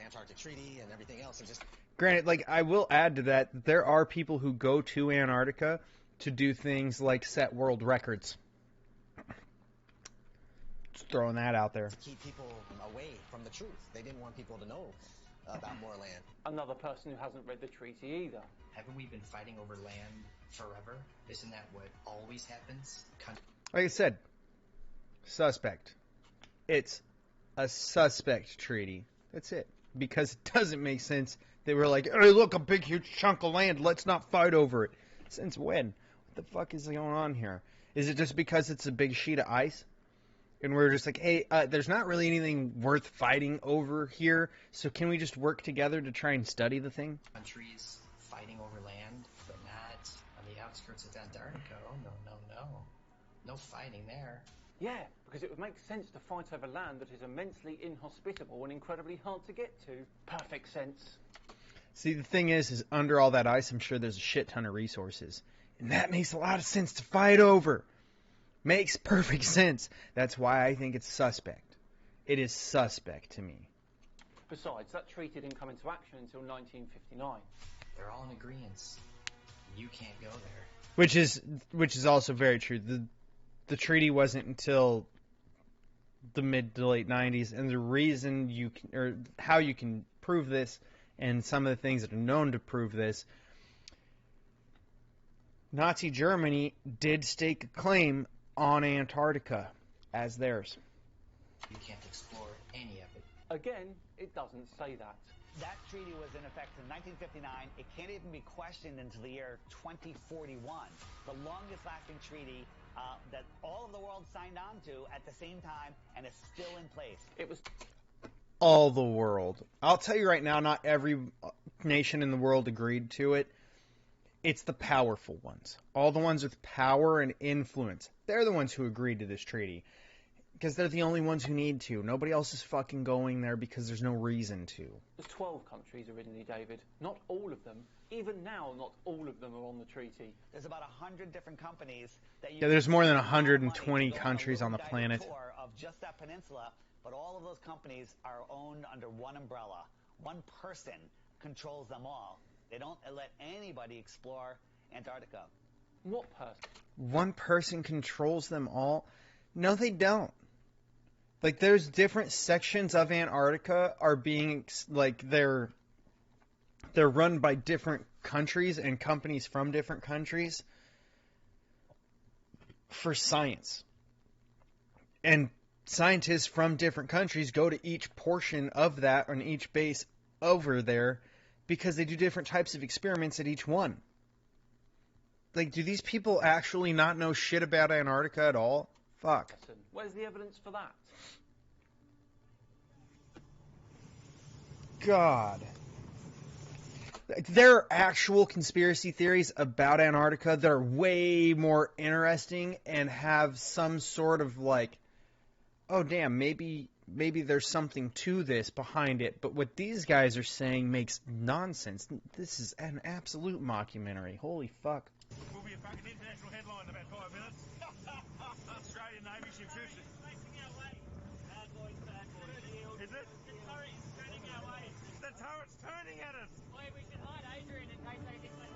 Antarctic Treaty and everything else, and just granted, like, I will add to that, there are people who go to Antarctica to do things like set world records. Just throwing that out there. To keep people away from the truth. They didn't want people to know about more land. Another person who hasn't read the treaty either. Haven't we been fighting over land forever? Isn't that what always happens? Like I said, suspect. It's a suspect treaty. That's it. Because it doesn't make sense. They were like, hey, look, a big, huge chunk of land. Let's not fight over it. Since when? What the fuck is going on here? Is it just because it's a big sheet of ice? And we're just like, hey, there's not really anything worth fighting over here, so can we just work together to try and study the thing? Countries fighting over land, but not on the outskirts of Antarctica. Oh, no. No fighting there. Yeah, because it would make sense to fight over land that is immensely inhospitable and incredibly hard to get to. Perfect sense. See, the thing is under all that ice, I'm sure there's a shit ton of resources. And that makes a lot of sense to fight over. Makes perfect sense. That's why I think it's suspect. It is suspect to me. Besides, that treaty didn't come into action until 1959. They're all in agreement. You can't go there. Which is also very true. The treaty wasn't until the mid to late 90s, and the reason how you can prove this, and some of the things that are known to prove this, Nazi Germany did stake a claim on Antarctica as theirs. You can't explore any of it. Again, it doesn't say that. That treaty was in effect in 1959. It can't even be questioned until the year 2041. The longest lasting treaty that all of the world signed on to at the same time, and is still in place. It was all the world. I'll tell you right now, not every nation in the world agreed to it. It's the powerful ones. All the ones with power and influence. They're the ones who agreed to this treaty. Because they're the only ones who need to. Nobody else is fucking going there because there's no reason to. There's 12 countries originally, David. Not all of them. Even now, not all of them are on the treaty. There's about 100 different companies that yeah, there's more than 120 countries on the planet. Tour of just that peninsula, but all of those companies are owned under one umbrella. One person controls them all. They don't let anybody explore Antarctica. What person? One person controls them all? No, they don't. Like, there's different sections of Antarctica are being, like, they're run by different countries and companies from different countries for science. And scientists from different countries go to each portion of that, on each base over there, because they do different types of experiments at each one. Like, do these people actually not know shit about Antarctica at all? Fuck. Where's the evidence for that? God. There are actual conspiracy theories about Antarctica that are way more interesting and have some sort of like, oh damn, maybe there's something to this behind it. But what these guys are saying makes nonsense. This is an absolute mockumentary. Holy fuck. We'll be back in international headline in about 5 minutes. Australian Navy ship shoots. Is it? The turret is turning our way. The turret's turning at us. Wait, we should hide Adrian in case they think we're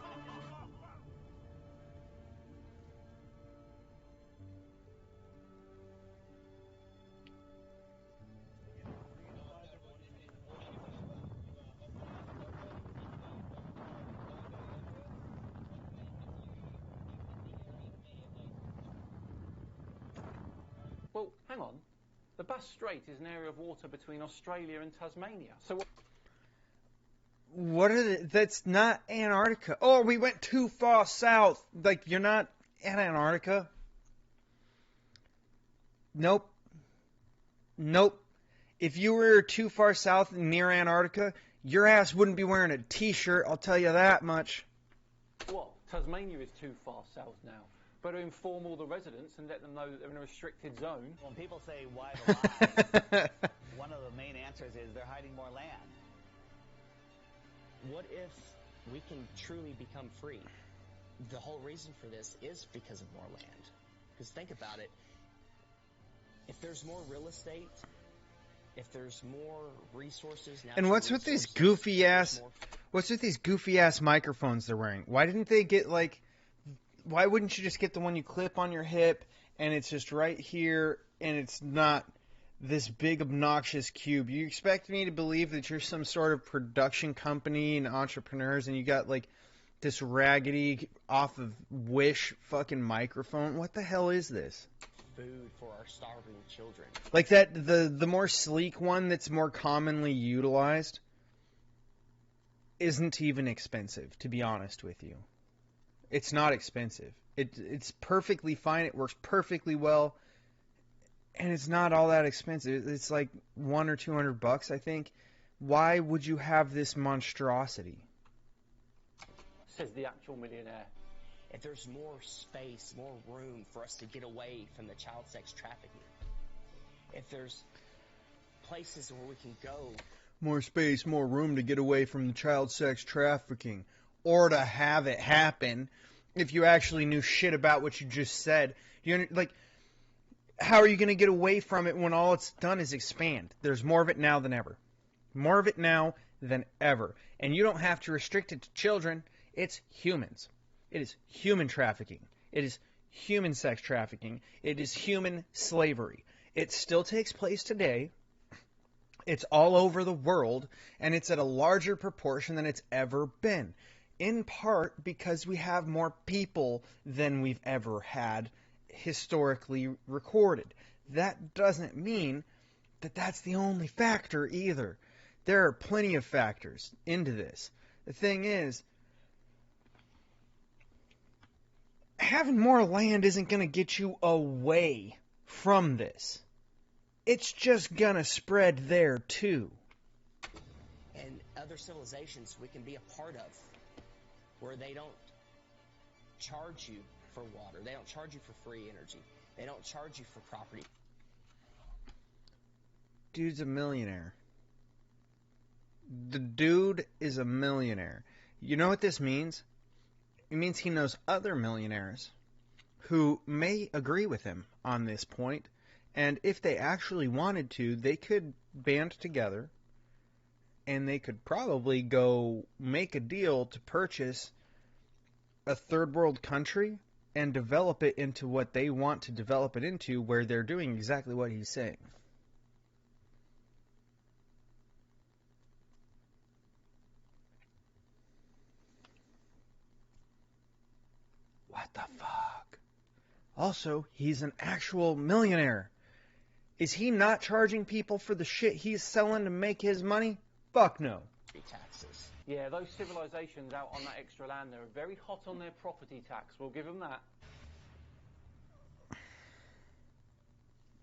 Well, hang on. The Bass Strait is an area of water between Australia and Tasmania. So What are the, that's not Antarctica. Oh, we went too far south. Like, you're not at Antarctica. Nope. Nope. If you were too far south near Antarctica, your ass wouldn't be wearing a t-shirt, I'll tell you that much. what? Tasmania is too far south now. Better inform all the residents and let them know that they're in a restricted zone. When people say, why the lie, one of the main answers is they're hiding more land. What if we can truly become free? The whole reason for this is because of more land. Because think about it. If there's more real estate, if there's more resources... And what's with these goofy ass... What's with these goofy ass microphones they're wearing? Why didn't they get, like... Why wouldn't you just get the one you clip on your hip, and it's just right here, and it's not this big obnoxious cube? You expect me to believe that you're some sort of production company and entrepreneurs, and you got like this raggedy off of Wish fucking microphone? What the hell is this? Food for our starving children. Like that, the more sleek one that's more commonly utilized isn't even expensive, to be honest with you. It's not expensive. It's perfectly fine. It works perfectly well. And it's not all that expensive. It's like $100 or $200, I think. Why would you have this monstrosity? Says the actual millionaire. If there's more space, more room for us to get away from the child sex trafficking, if there's places where we can go... More space, more room to get away from the child sex trafficking. Or to have it happen, if you actually knew shit about what you just said. How are you going to get away from it when all it's done is expand? There's more of it now than ever. More of it now than ever. And you don't have to restrict it to children. It's humans. It is human trafficking. It is human sex trafficking. It is human slavery. It still takes place today. It's all over the world, and it's at a larger proportion than it's ever been. In part because we have more people than we've ever had historically recorded. That doesn't mean that that's the only factor either. There are plenty of factors into this. The thing is, having more land isn't going to get you away from this. It's just going to spread there too. And other civilizations we can be a part of, where they don't charge you for water. They don't charge you for free energy. They don't charge you for property. Dude's a millionaire. The dude is a millionaire. You know what this means? It means he knows other millionaires who may agree with him on this point, and if they actually wanted to, they could band together and they could probably go make a deal to purchase a third world country and develop it into what they want to develop it into, where they're doing exactly what he's saying. What the fuck? Also, he's an actual millionaire. Is he not charging people for the shit he's selling to make his money? Fuck no. Taxes. Yeah, those civilizations out on that extra land, they're very hot on their property tax. We'll give them that.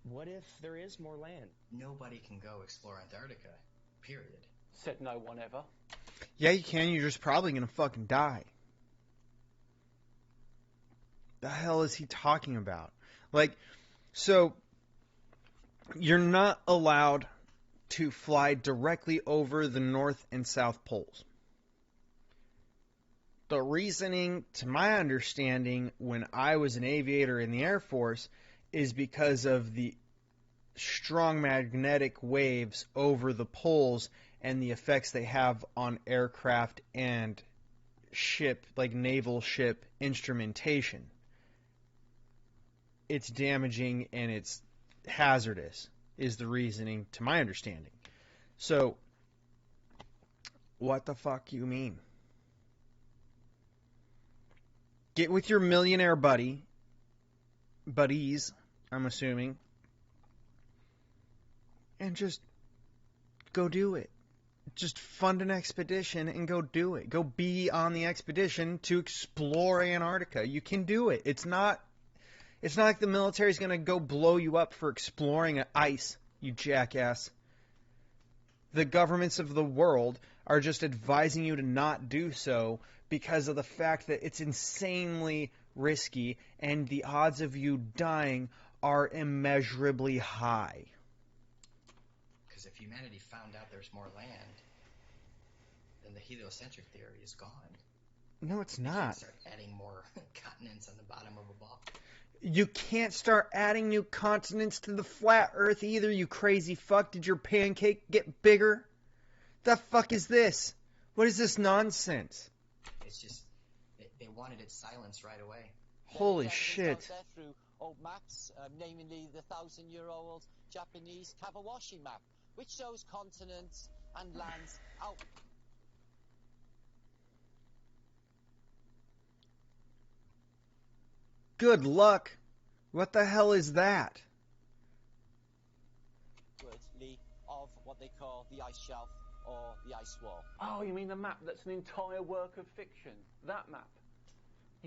What if there is more land? Nobody can go explore Antarctica. Period. Said no one ever. Yeah, you can. You're just probably gonna fucking die. The hell is he talking about? Like, so you're not allowed to fly directly over the North and South Poles. The reasoning, to my understanding, when I was an aviator in the Air Force, is because of the strong magnetic waves over the poles and the effects they have on aircraft and ship, like naval ship instrumentation. It's damaging and it's hazardous, is the reasoning, to my understanding. So, what the fuck you mean? Get with your millionaire buddies, I'm assuming, and just go do it. Just fund an expedition and go do it. Go be on the expedition to explore Antarctica. You can do it. It's not like the military's going to go blow you up for exploring ice, you jackass. The governments of the world are just advising you to not do so because of the fact that it's insanely risky and the odds of you dying are immeasurably high. Because if humanity found out there's more land, then the heliocentric theory is gone. No, it's You not. can't start adding more continents on the bottom of a ball. You can't start adding new continents to the flat earth either, you crazy fuck. Did your pancake get bigger? The fuck is this? What is this nonsense? It's just, they wanted it silenced right away. Holy There's shit. evidence out there through old maps, namely the 1,000-year-old Japanese Kawabashi map, which shows continents and lands out. Good luck. What the hell is that? Of what they call the ice shelf or the ice wall. Oh, you mean the map that's an entire work of fiction? That map?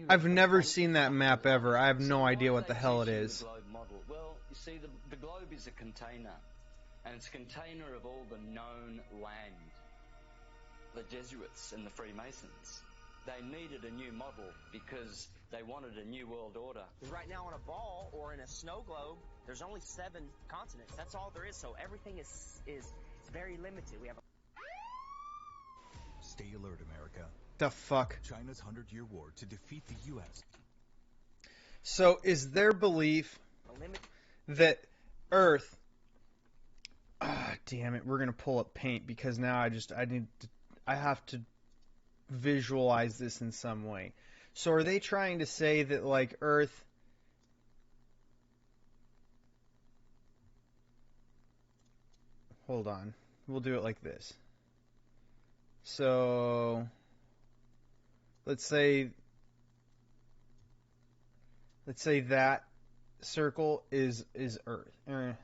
I've never seen that map ever. I have no idea what the hell it is. The globe model. Well, you see, the globe is a container, and it's a container of all the known land. The Jesuits and the Freemasons, they needed a new model because they wanted a new world order. Right now on a ball or in a snow globe, there's only 7 continents. That's all there is. So everything is very limited. We have Stay alert, America. The fuck? China's 100-year war to defeat the U.S. So is their belief that Earth... damn it, we're going to pull up Paint because now I have to visualize this in some way. So are they trying to say that, like, Earth... Hold on. We'll do it like this. So... Let's say that circle is Earth. Yeah.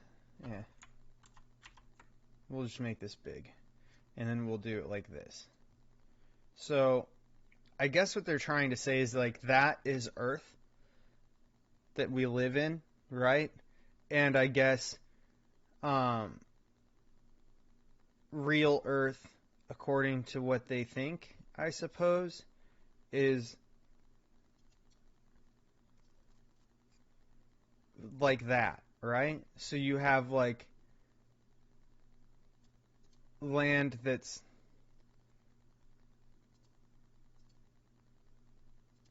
We'll just make this big. And then we'll do it like this. So, I guess what they're trying to say is, like, that is Earth that we live in, right? And I guess real Earth, according to what they think, I suppose, is like that, right? So you have, like, land that's...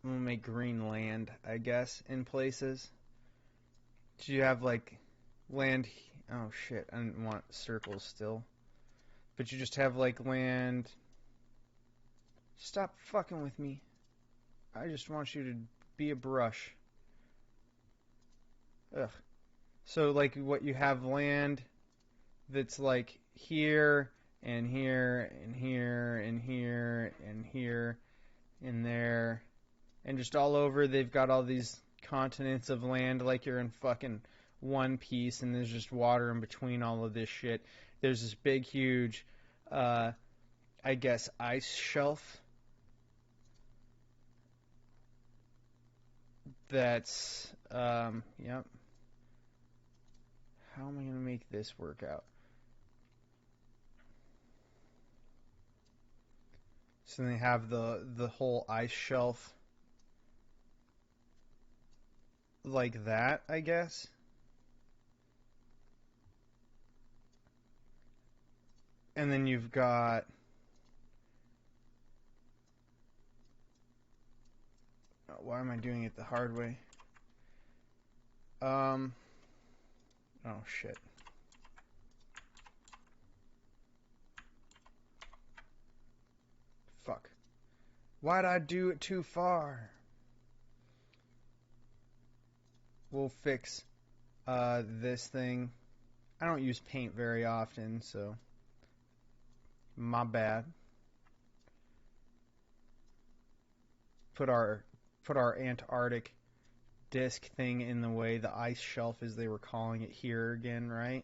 We'll make green land, I guess, in places. So you have, like, land... Oh, shit, I didn't want circles still. But you just have, like, land... Stop fucking with me. I just want you to be a brush. Ugh. So, like, what you have land that's, like, here, and here, and here, and here, and here, and there, and just all over they've got all these continents of land like you're in fucking one piece, and there's just water in between all of this shit. There's this big, huge, I guess, ice shelf that's, yep. How am I going to make this work out? So they have the whole ice shelf like that, I guess. And then you've got why am I doing it the hard way? Oh shit. Fuck. Why'd I do it too far? We'll fix this thing. I don't use paint very often, so my bad. Put our Antarctic disc thing in the way, the ice shelf as they were calling it here again, right?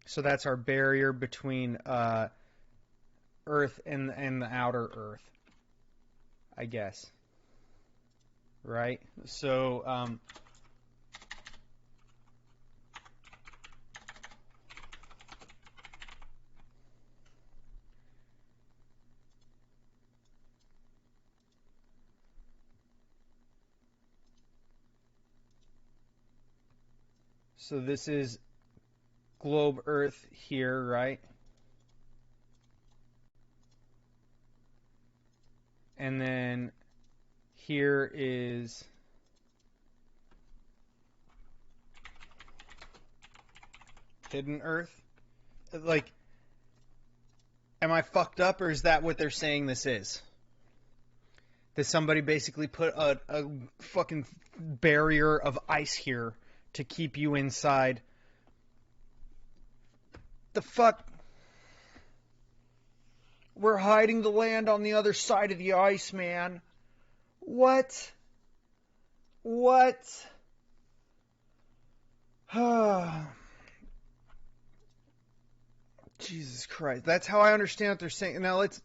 So that's our barrier between Earth and the outer Earth, I guess. Right? So so this is globe Earth here, right? And then here is hidden Earth. Like, am I fucked up, or is that what they're saying this is? That somebody basically put a fucking barrier of ice here to keep you inside. The fuck? We're hiding the land on the other side of the ice, man. What? What? Jesus Christ. That's how I understand what they're saying. Now let's...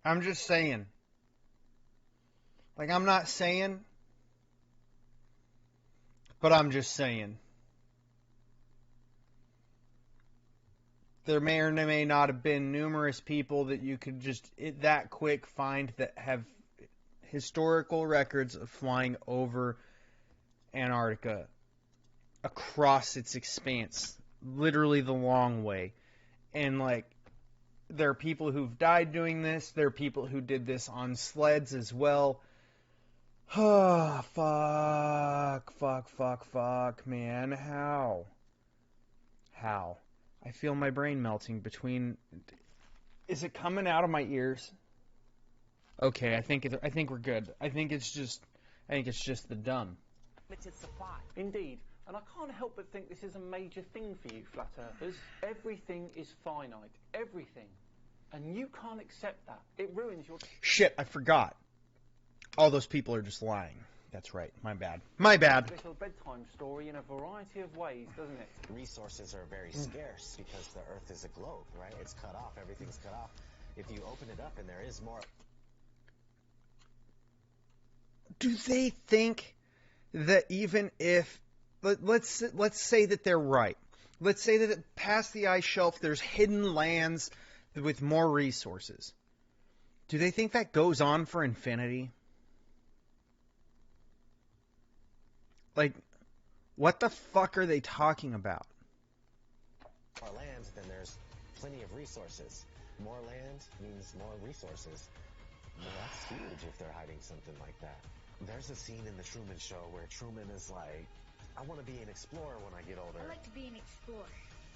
I'm just saying. Like, I'm not saying, but I'm just saying. There may or may not have been numerous people that you could just that quick find that have historical records of flying over Antarctica across its expanse, literally the long way. And like, there are people who've died doing this. There are people who did this on sleds as well. Oh, fuck, man. How? I feel my brain melting between... Is it coming out of my ears? Okay, I think we're good. I think it's just the dumb. Limited supply. Indeed. And I can't help but think this is a major thing for you, Flat Earthers. Everything is finite. Everything. And you can't accept that. It ruins your... Shit, I forgot. All those people are just lying. That's right. My bad. My bad. Little bedtime story in a variety of ways, doesn't it? Resources are very scarce because the Earth is a globe, right? It's cut off. Everything's cut off. If you open it up and there is more... Do they think that even if... Let's say that they're right. Let's say that past the ice shelf there's hidden lands with more resources. Do they think that goes on for infinity? Like, what the fuck are they talking about? More land, then there's plenty of resources. More land means more resources. Well, that's huge if they're hiding something like that. There's a scene in The Truman Show where Truman is like, I want to be an explorer when I get older. I like to be an explorer,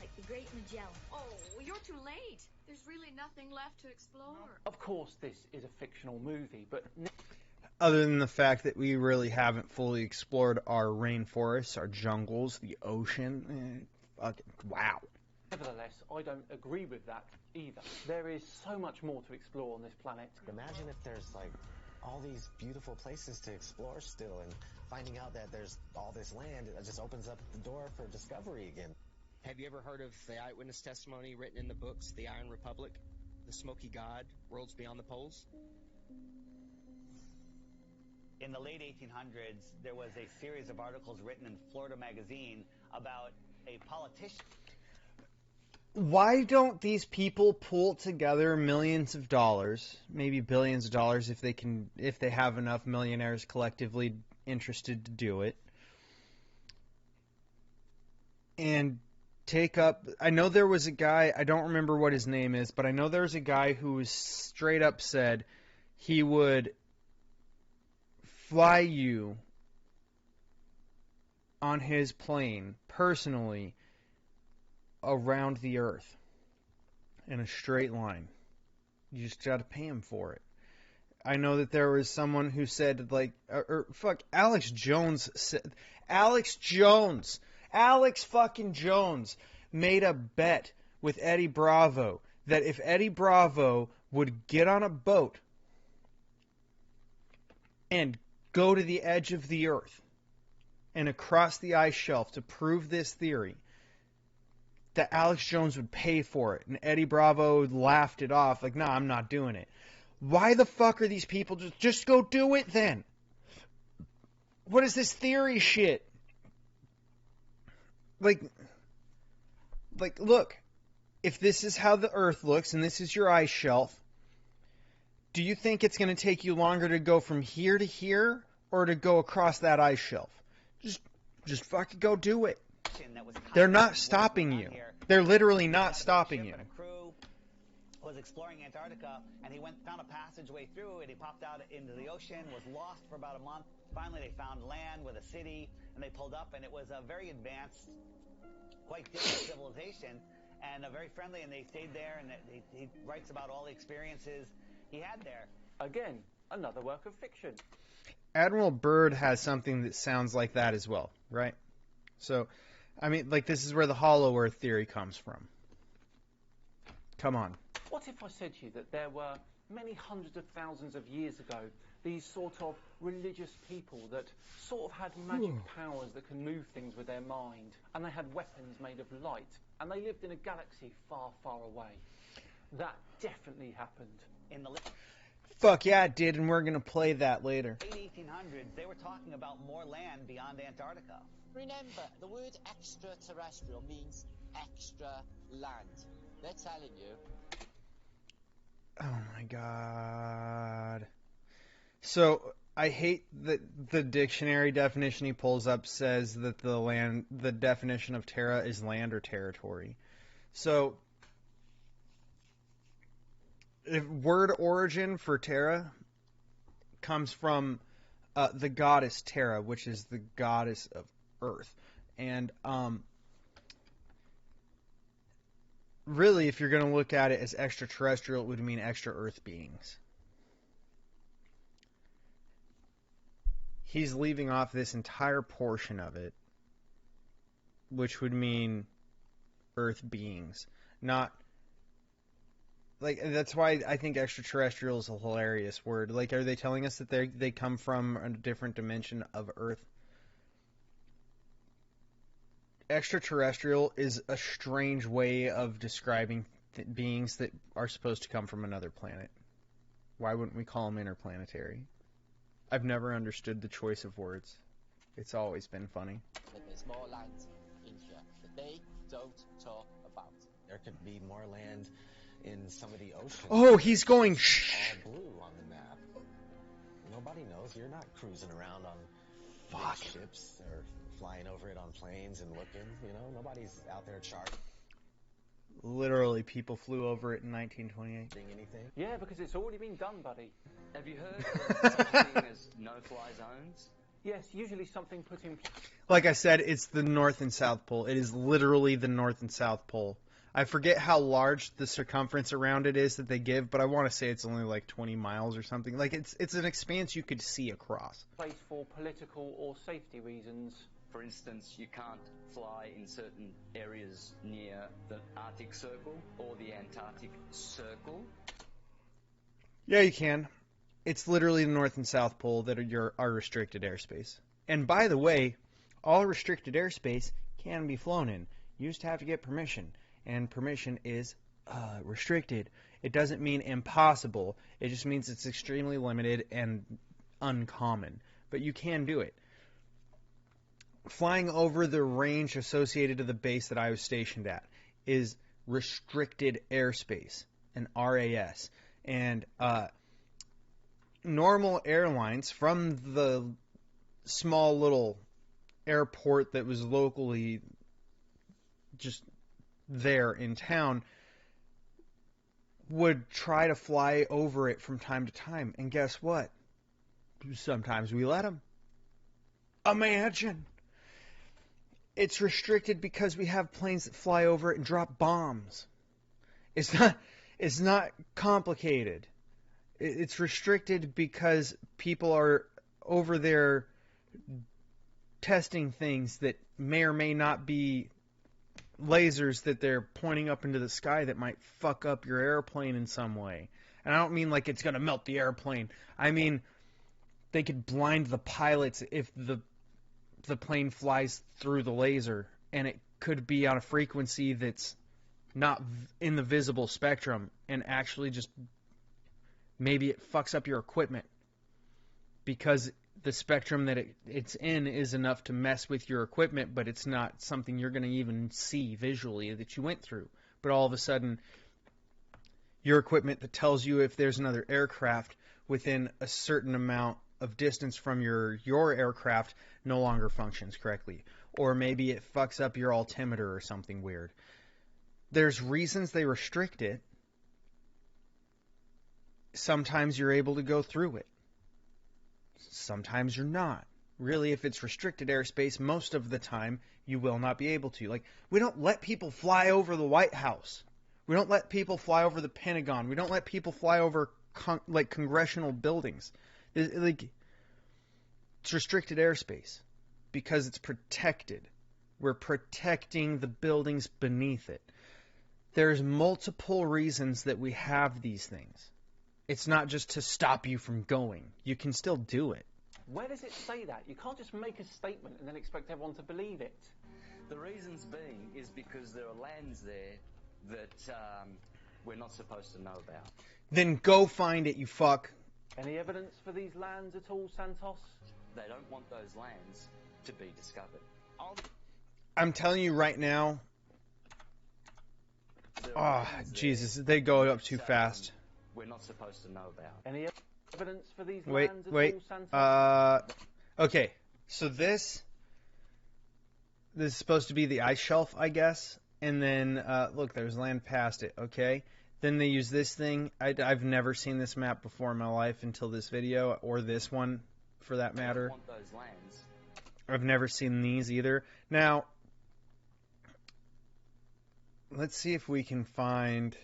like the Great Magellan. Oh, you're too late. There's really nothing left to explore. Of course, this is a fictional movie, but... other than the fact that we really haven't fully explored our rainforests, our jungles, the ocean. Wow. Nevertheless, I don't agree with that either. There is so much more to explore on this planet. Imagine if there's like all these beautiful places to explore still, and finding out that there's all this land, it just opens up the door for discovery again. Have you ever heard of the eyewitness testimony written in the books, The Iron Republic, The Smoky God, Worlds Beyond the Poles? In the late 1800s, there was a series of articles written in Florida Magazine about a politician. Why don't these people pool together millions of dollars, maybe billions of dollars if they have enough millionaires collectively interested to do it, and take up... I know there was a guy, I don't remember what his name is, but I know there's a guy who was straight up said he would fly you on his plane personally around the earth in a straight line. You just gotta pay him for it. I know that there was someone who said, like, Alex Jones said, Alex fucking Jones made a bet with Eddie Bravo that if Eddie Bravo would get on a boat and go to the edge of the earth and across the ice shelf to prove this theory, that Alex Jones would pay for it. And Eddie Bravo laughed it off, like, nah, I'm not doing it. Why the fuck are these people just go do it then? What is this theory shit? Like, look, if this is how the earth looks and this is your ice shelf, do you think it's going to take you longer to go from here to here or to go across that ice shelf? Just fucking go do it. They're not stopping you. They're literally not stopping you. A crew was exploring Antarctica, and he found a passageway through, and he popped out into the ocean, was lost for about a month. Finally, they found land with a city, and they pulled up, and it was a very advanced, quite different civilization, and very friendly, and they stayed there, and he writes about all the experiences he had there. Again, another work of fiction. Admiral Byrd has something that sounds like that as well, right? So, I mean, like, this is where the Hollow Earth theory comes from. Come on. What if I said to you that there were many hundreds of thousands of years ago these sort of religious people that sort of had magic powers that can move things with their mind, and they had weapons made of light, and they lived in a galaxy far, far away? That definitely happened. In the Fuck yeah, it did, and we're going to play that later. late 1800s, they were talking about more land beyond Antarctica. Remember, the word extraterrestrial means extra land. They're telling you. Oh my god. So, I hate that the dictionary definition he pulls up says that the definition of terra is land or territory. So, if word origin for terra comes from the goddess Terra, which is the goddess of Earth. And really, if you're going to look at it as extraterrestrial, it would mean extra Earth beings. He's leaving off this entire portion of it, which would mean Earth beings. Not... Like, that's why I think extraterrestrial is a hilarious word. Like, are they telling us that they come from a different dimension of Earth? Extraterrestrial is a strange way of describing beings that are supposed to come from another planet. Why wouldn't we call them interplanetary? I've never understood the choice of words. It's always been funny. But there's more land in here that they don't talk about. There could be more land in some of the oceans. Oh, he's going all blue on the map. Nobody knows. You're not cruising around on big ships or flying over it on planes and looking. You know, nobody's out there charting. Literally, people flew over it in 1928. Anything? Yeah, because it's already been done, buddy. Have you heard of such a thing as no-fly zones? Yes, usually something put in place. Like I said, it's the North and South Pole. It is literally the North and South Pole. I forget how large the circumference around it is that they give, but I want to say it's only like 20 miles or something. Like, it's an expanse you could see across. Place for political or safety reasons. For instance, you can't fly in certain areas near the Arctic Circle or the Antarctic Circle. Yeah, you can. It's literally the North and South Pole that are restricted airspace. And by the way, all restricted airspace can be flown in. You just have to get permission. And permission is restricted. It doesn't mean impossible. It just means it's extremely limited and uncommon. But you can do it. Flying over the range associated to the base that I was stationed at is restricted airspace, an RAS. And normal airlines from the small little airport that was locally just there in town would try to fly over it from time to time. And guess what? Sometimes we let them. Imagine. It's restricted because we have planes that fly over it and drop bombs. It's not complicated. It's restricted because people are over there testing things that may or may not be lasers that they're pointing up into the sky that might fuck up your airplane in some way. And I don't mean like it's going to melt the airplane. I mean they could blind the pilots if the plane flies through the laser, and it could be on a frequency that's not in the visible spectrum, and actually just maybe it fucks up your equipment because the spectrum that it's in is enough to mess with your equipment, but it's not something you're going to even see visually that you went through. But all of a sudden, your equipment that tells you if there's another aircraft within a certain amount of distance from your aircraft no longer functions correctly. Or maybe it fucks up your altimeter or something weird. There's reasons they restrict it. Sometimes you're able to go through it. Sometimes you're not. Really, if it's restricted airspace, most of the time you will not be able to. Like, we don't let people fly over the White House. We don't let people fly over the Pentagon. We don't let people fly over congressional buildings. It's restricted airspace because it's protected. We're protecting the buildings beneath it. There's multiple reasons that we have these things. It's not just to stop you from going. You can still do it. Where does it say that? You can't just make a statement and then expect everyone to believe it. The reasons being is because there are lands there that we're not supposed to know about. Then go find it, you fuck. Any evidence for these lands at all, Santos? They don't want those lands to be discovered. I'm telling you right now. Oh, Jesus, they go up too fast. We're not supposed to know about. Any evidence for these lands at all, Santos? Okay, so this is supposed to be the ice shelf, I guess. And then, look, there's land past it, okay? Then they use this thing. I've never seen this map before in my life until this video, or this one, for that matter. Want those lands. I've never seen these either. Now, let's see if we can find...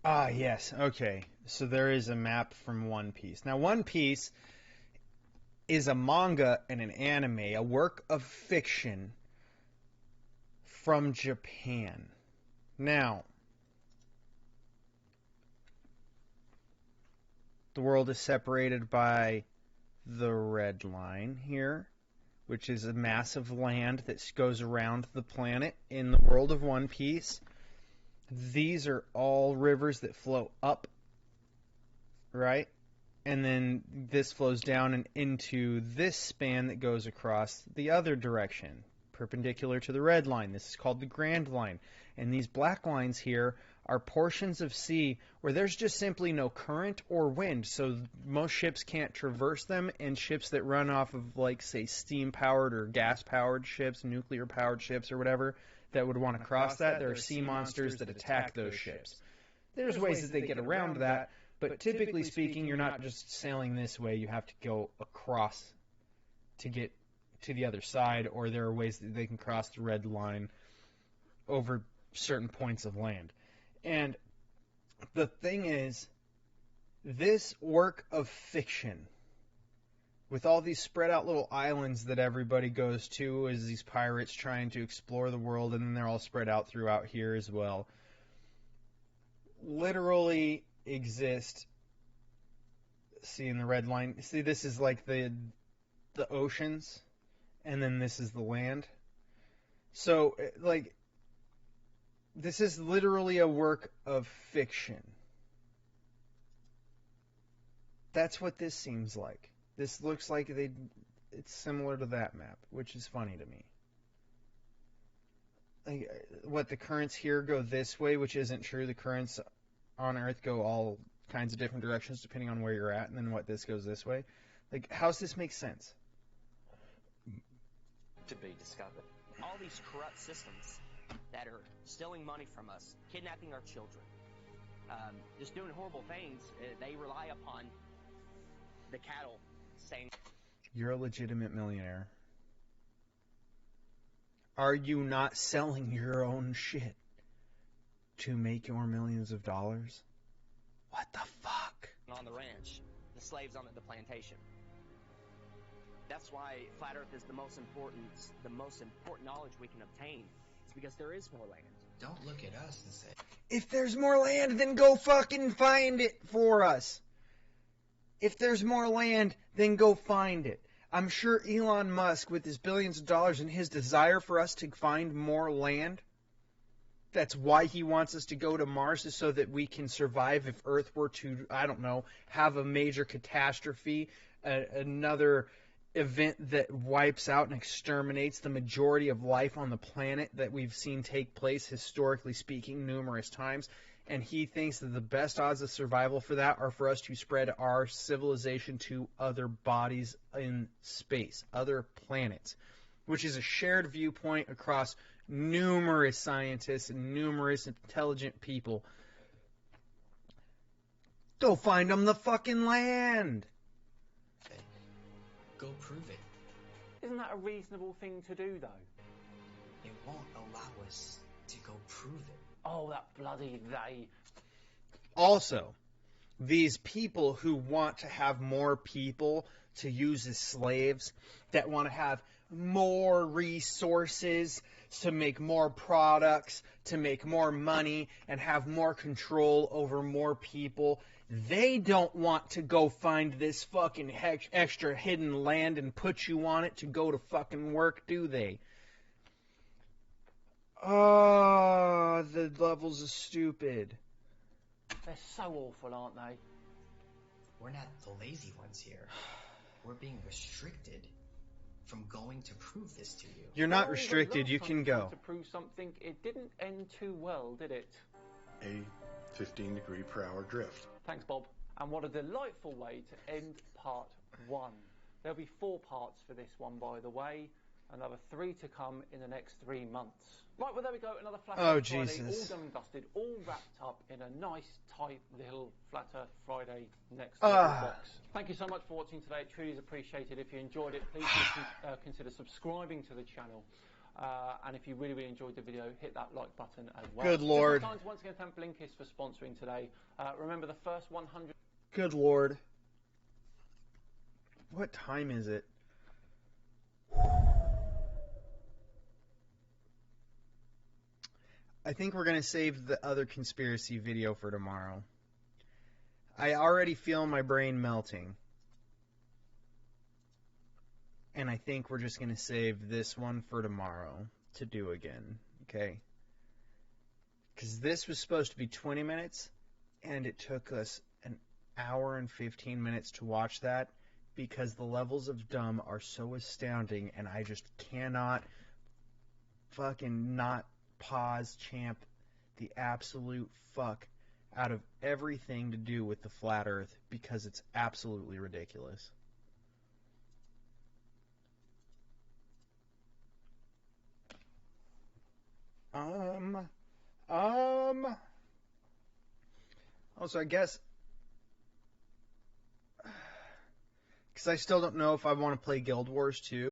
Ah, yes, okay. So there is a map from One Piece. Now, One Piece is a manga and an anime, a work of fiction from Japan. Now, the world is separated by the red line here, which is a massive land that goes around the planet in the world of One Piece. These are all rivers that flow up, right? And then this flows down and into this span that goes across the other direction, perpendicular to the red line. This is called the Grand Line. And these black lines here are portions of sea where there's just simply no current or wind, so most ships can't traverse them, and ships that run off of, like, say, steam-powered or gas-powered ships, nuclear-powered ships or whatever, that would want to cross that, there are sea monsters that attack those ships. There's ways that they get around that, But typically speaking, you're not just sailing this way. You have to go across to get to the other side, or there are ways that they can cross the red line over certain points of land. And the thing is, this work of fiction, with all these spread out little islands that everybody goes to as these pirates trying to explore the world, and then they're all spread out throughout here as well, literally exist. See in the red line, see this is like the oceans, and then this is the land. So, like, this is literally a work of fiction. That's what this seems like. This looks like it's similar to that map, which is funny to me. Like, what, the currents here go this way, which isn't true. The currents on Earth go all kinds of different directions depending on where you're at, and then what, this goes this way. Like, how's this make sense? To be discovered. All these corrupt systems that are stealing money from us, kidnapping our children, just doing horrible things, they rely upon the cattle saying... You're a legitimate millionaire. Are you not selling your own shit to make your millions of dollars? What the fuck? On the ranch, the slaves on the plantation. That's why Flat Earth is the most important knowledge we can obtain. It's because there is more land. Don't look at us and say... If there's more land, then go fucking find it for us. If there's more land, then go find it. I'm sure Elon Musk, with his billions of dollars and his desire for us to find more land, that's why he wants us to go to Mars, is so that we can survive if Earth were to, I don't know, have a major catastrophe, another event that wipes out and exterminates the majority of life on the planet that we've seen take place, historically speaking, numerous times. And he thinks that the best odds of survival for that are for us to spread our civilization to other bodies in space, other planets, which is a shared viewpoint across numerous scientists and numerous intelligent people. Go find them the fucking land. Go prove it. Isn't that a reasonable thing to do, though? It won't allow us to go prove it. Oh, that bloody they. Also, these people who want to have more people to use as slaves, that want to have more resources to make more products, to make more money, and have more control over more people, they don't want to go find this fucking extra hidden land and put you on it to go to fucking work, do they? Oh, the levels are stupid. They're so awful, aren't they? We're not the lazy ones here. We're being restricted from going to prove this to you. You're not restricted, you can go. To prove something, it didn't end too well, did it? A 15-degree-per-hour drift. Thanks, Bob. And what a delightful way to end part 1. There'll be 4 parts for this one, by the way. Another 3 to come in the next 3 months. Right, well, there we go. Another Flat Earth Friday, all done and dusted, all wrapped up in a nice, tight little Flat Earth Friday next box. Thank you so much for watching today. It truly is appreciated. If you enjoyed it, please consider subscribing to the channel. And if you really, really enjoyed the video, hit that like button as well. Good Lord. Once again, thank Blinkist for sponsoring today. Remember, the first 100... Good Lord. What time is it? I think we're going to save the other conspiracy video for tomorrow. I already feel my brain melting. And I think we're just going to save this one for tomorrow to do again. Okay? Because this was supposed to be 20 minutes, and it took us an hour and 15 minutes to watch that because the levels of dumb are so astounding, and I just cannot fucking not pause champ the absolute fuck out of everything to do with the flat earth because it's absolutely ridiculous. Also, I guess because I still don't know if I want to play Guild Wars 2.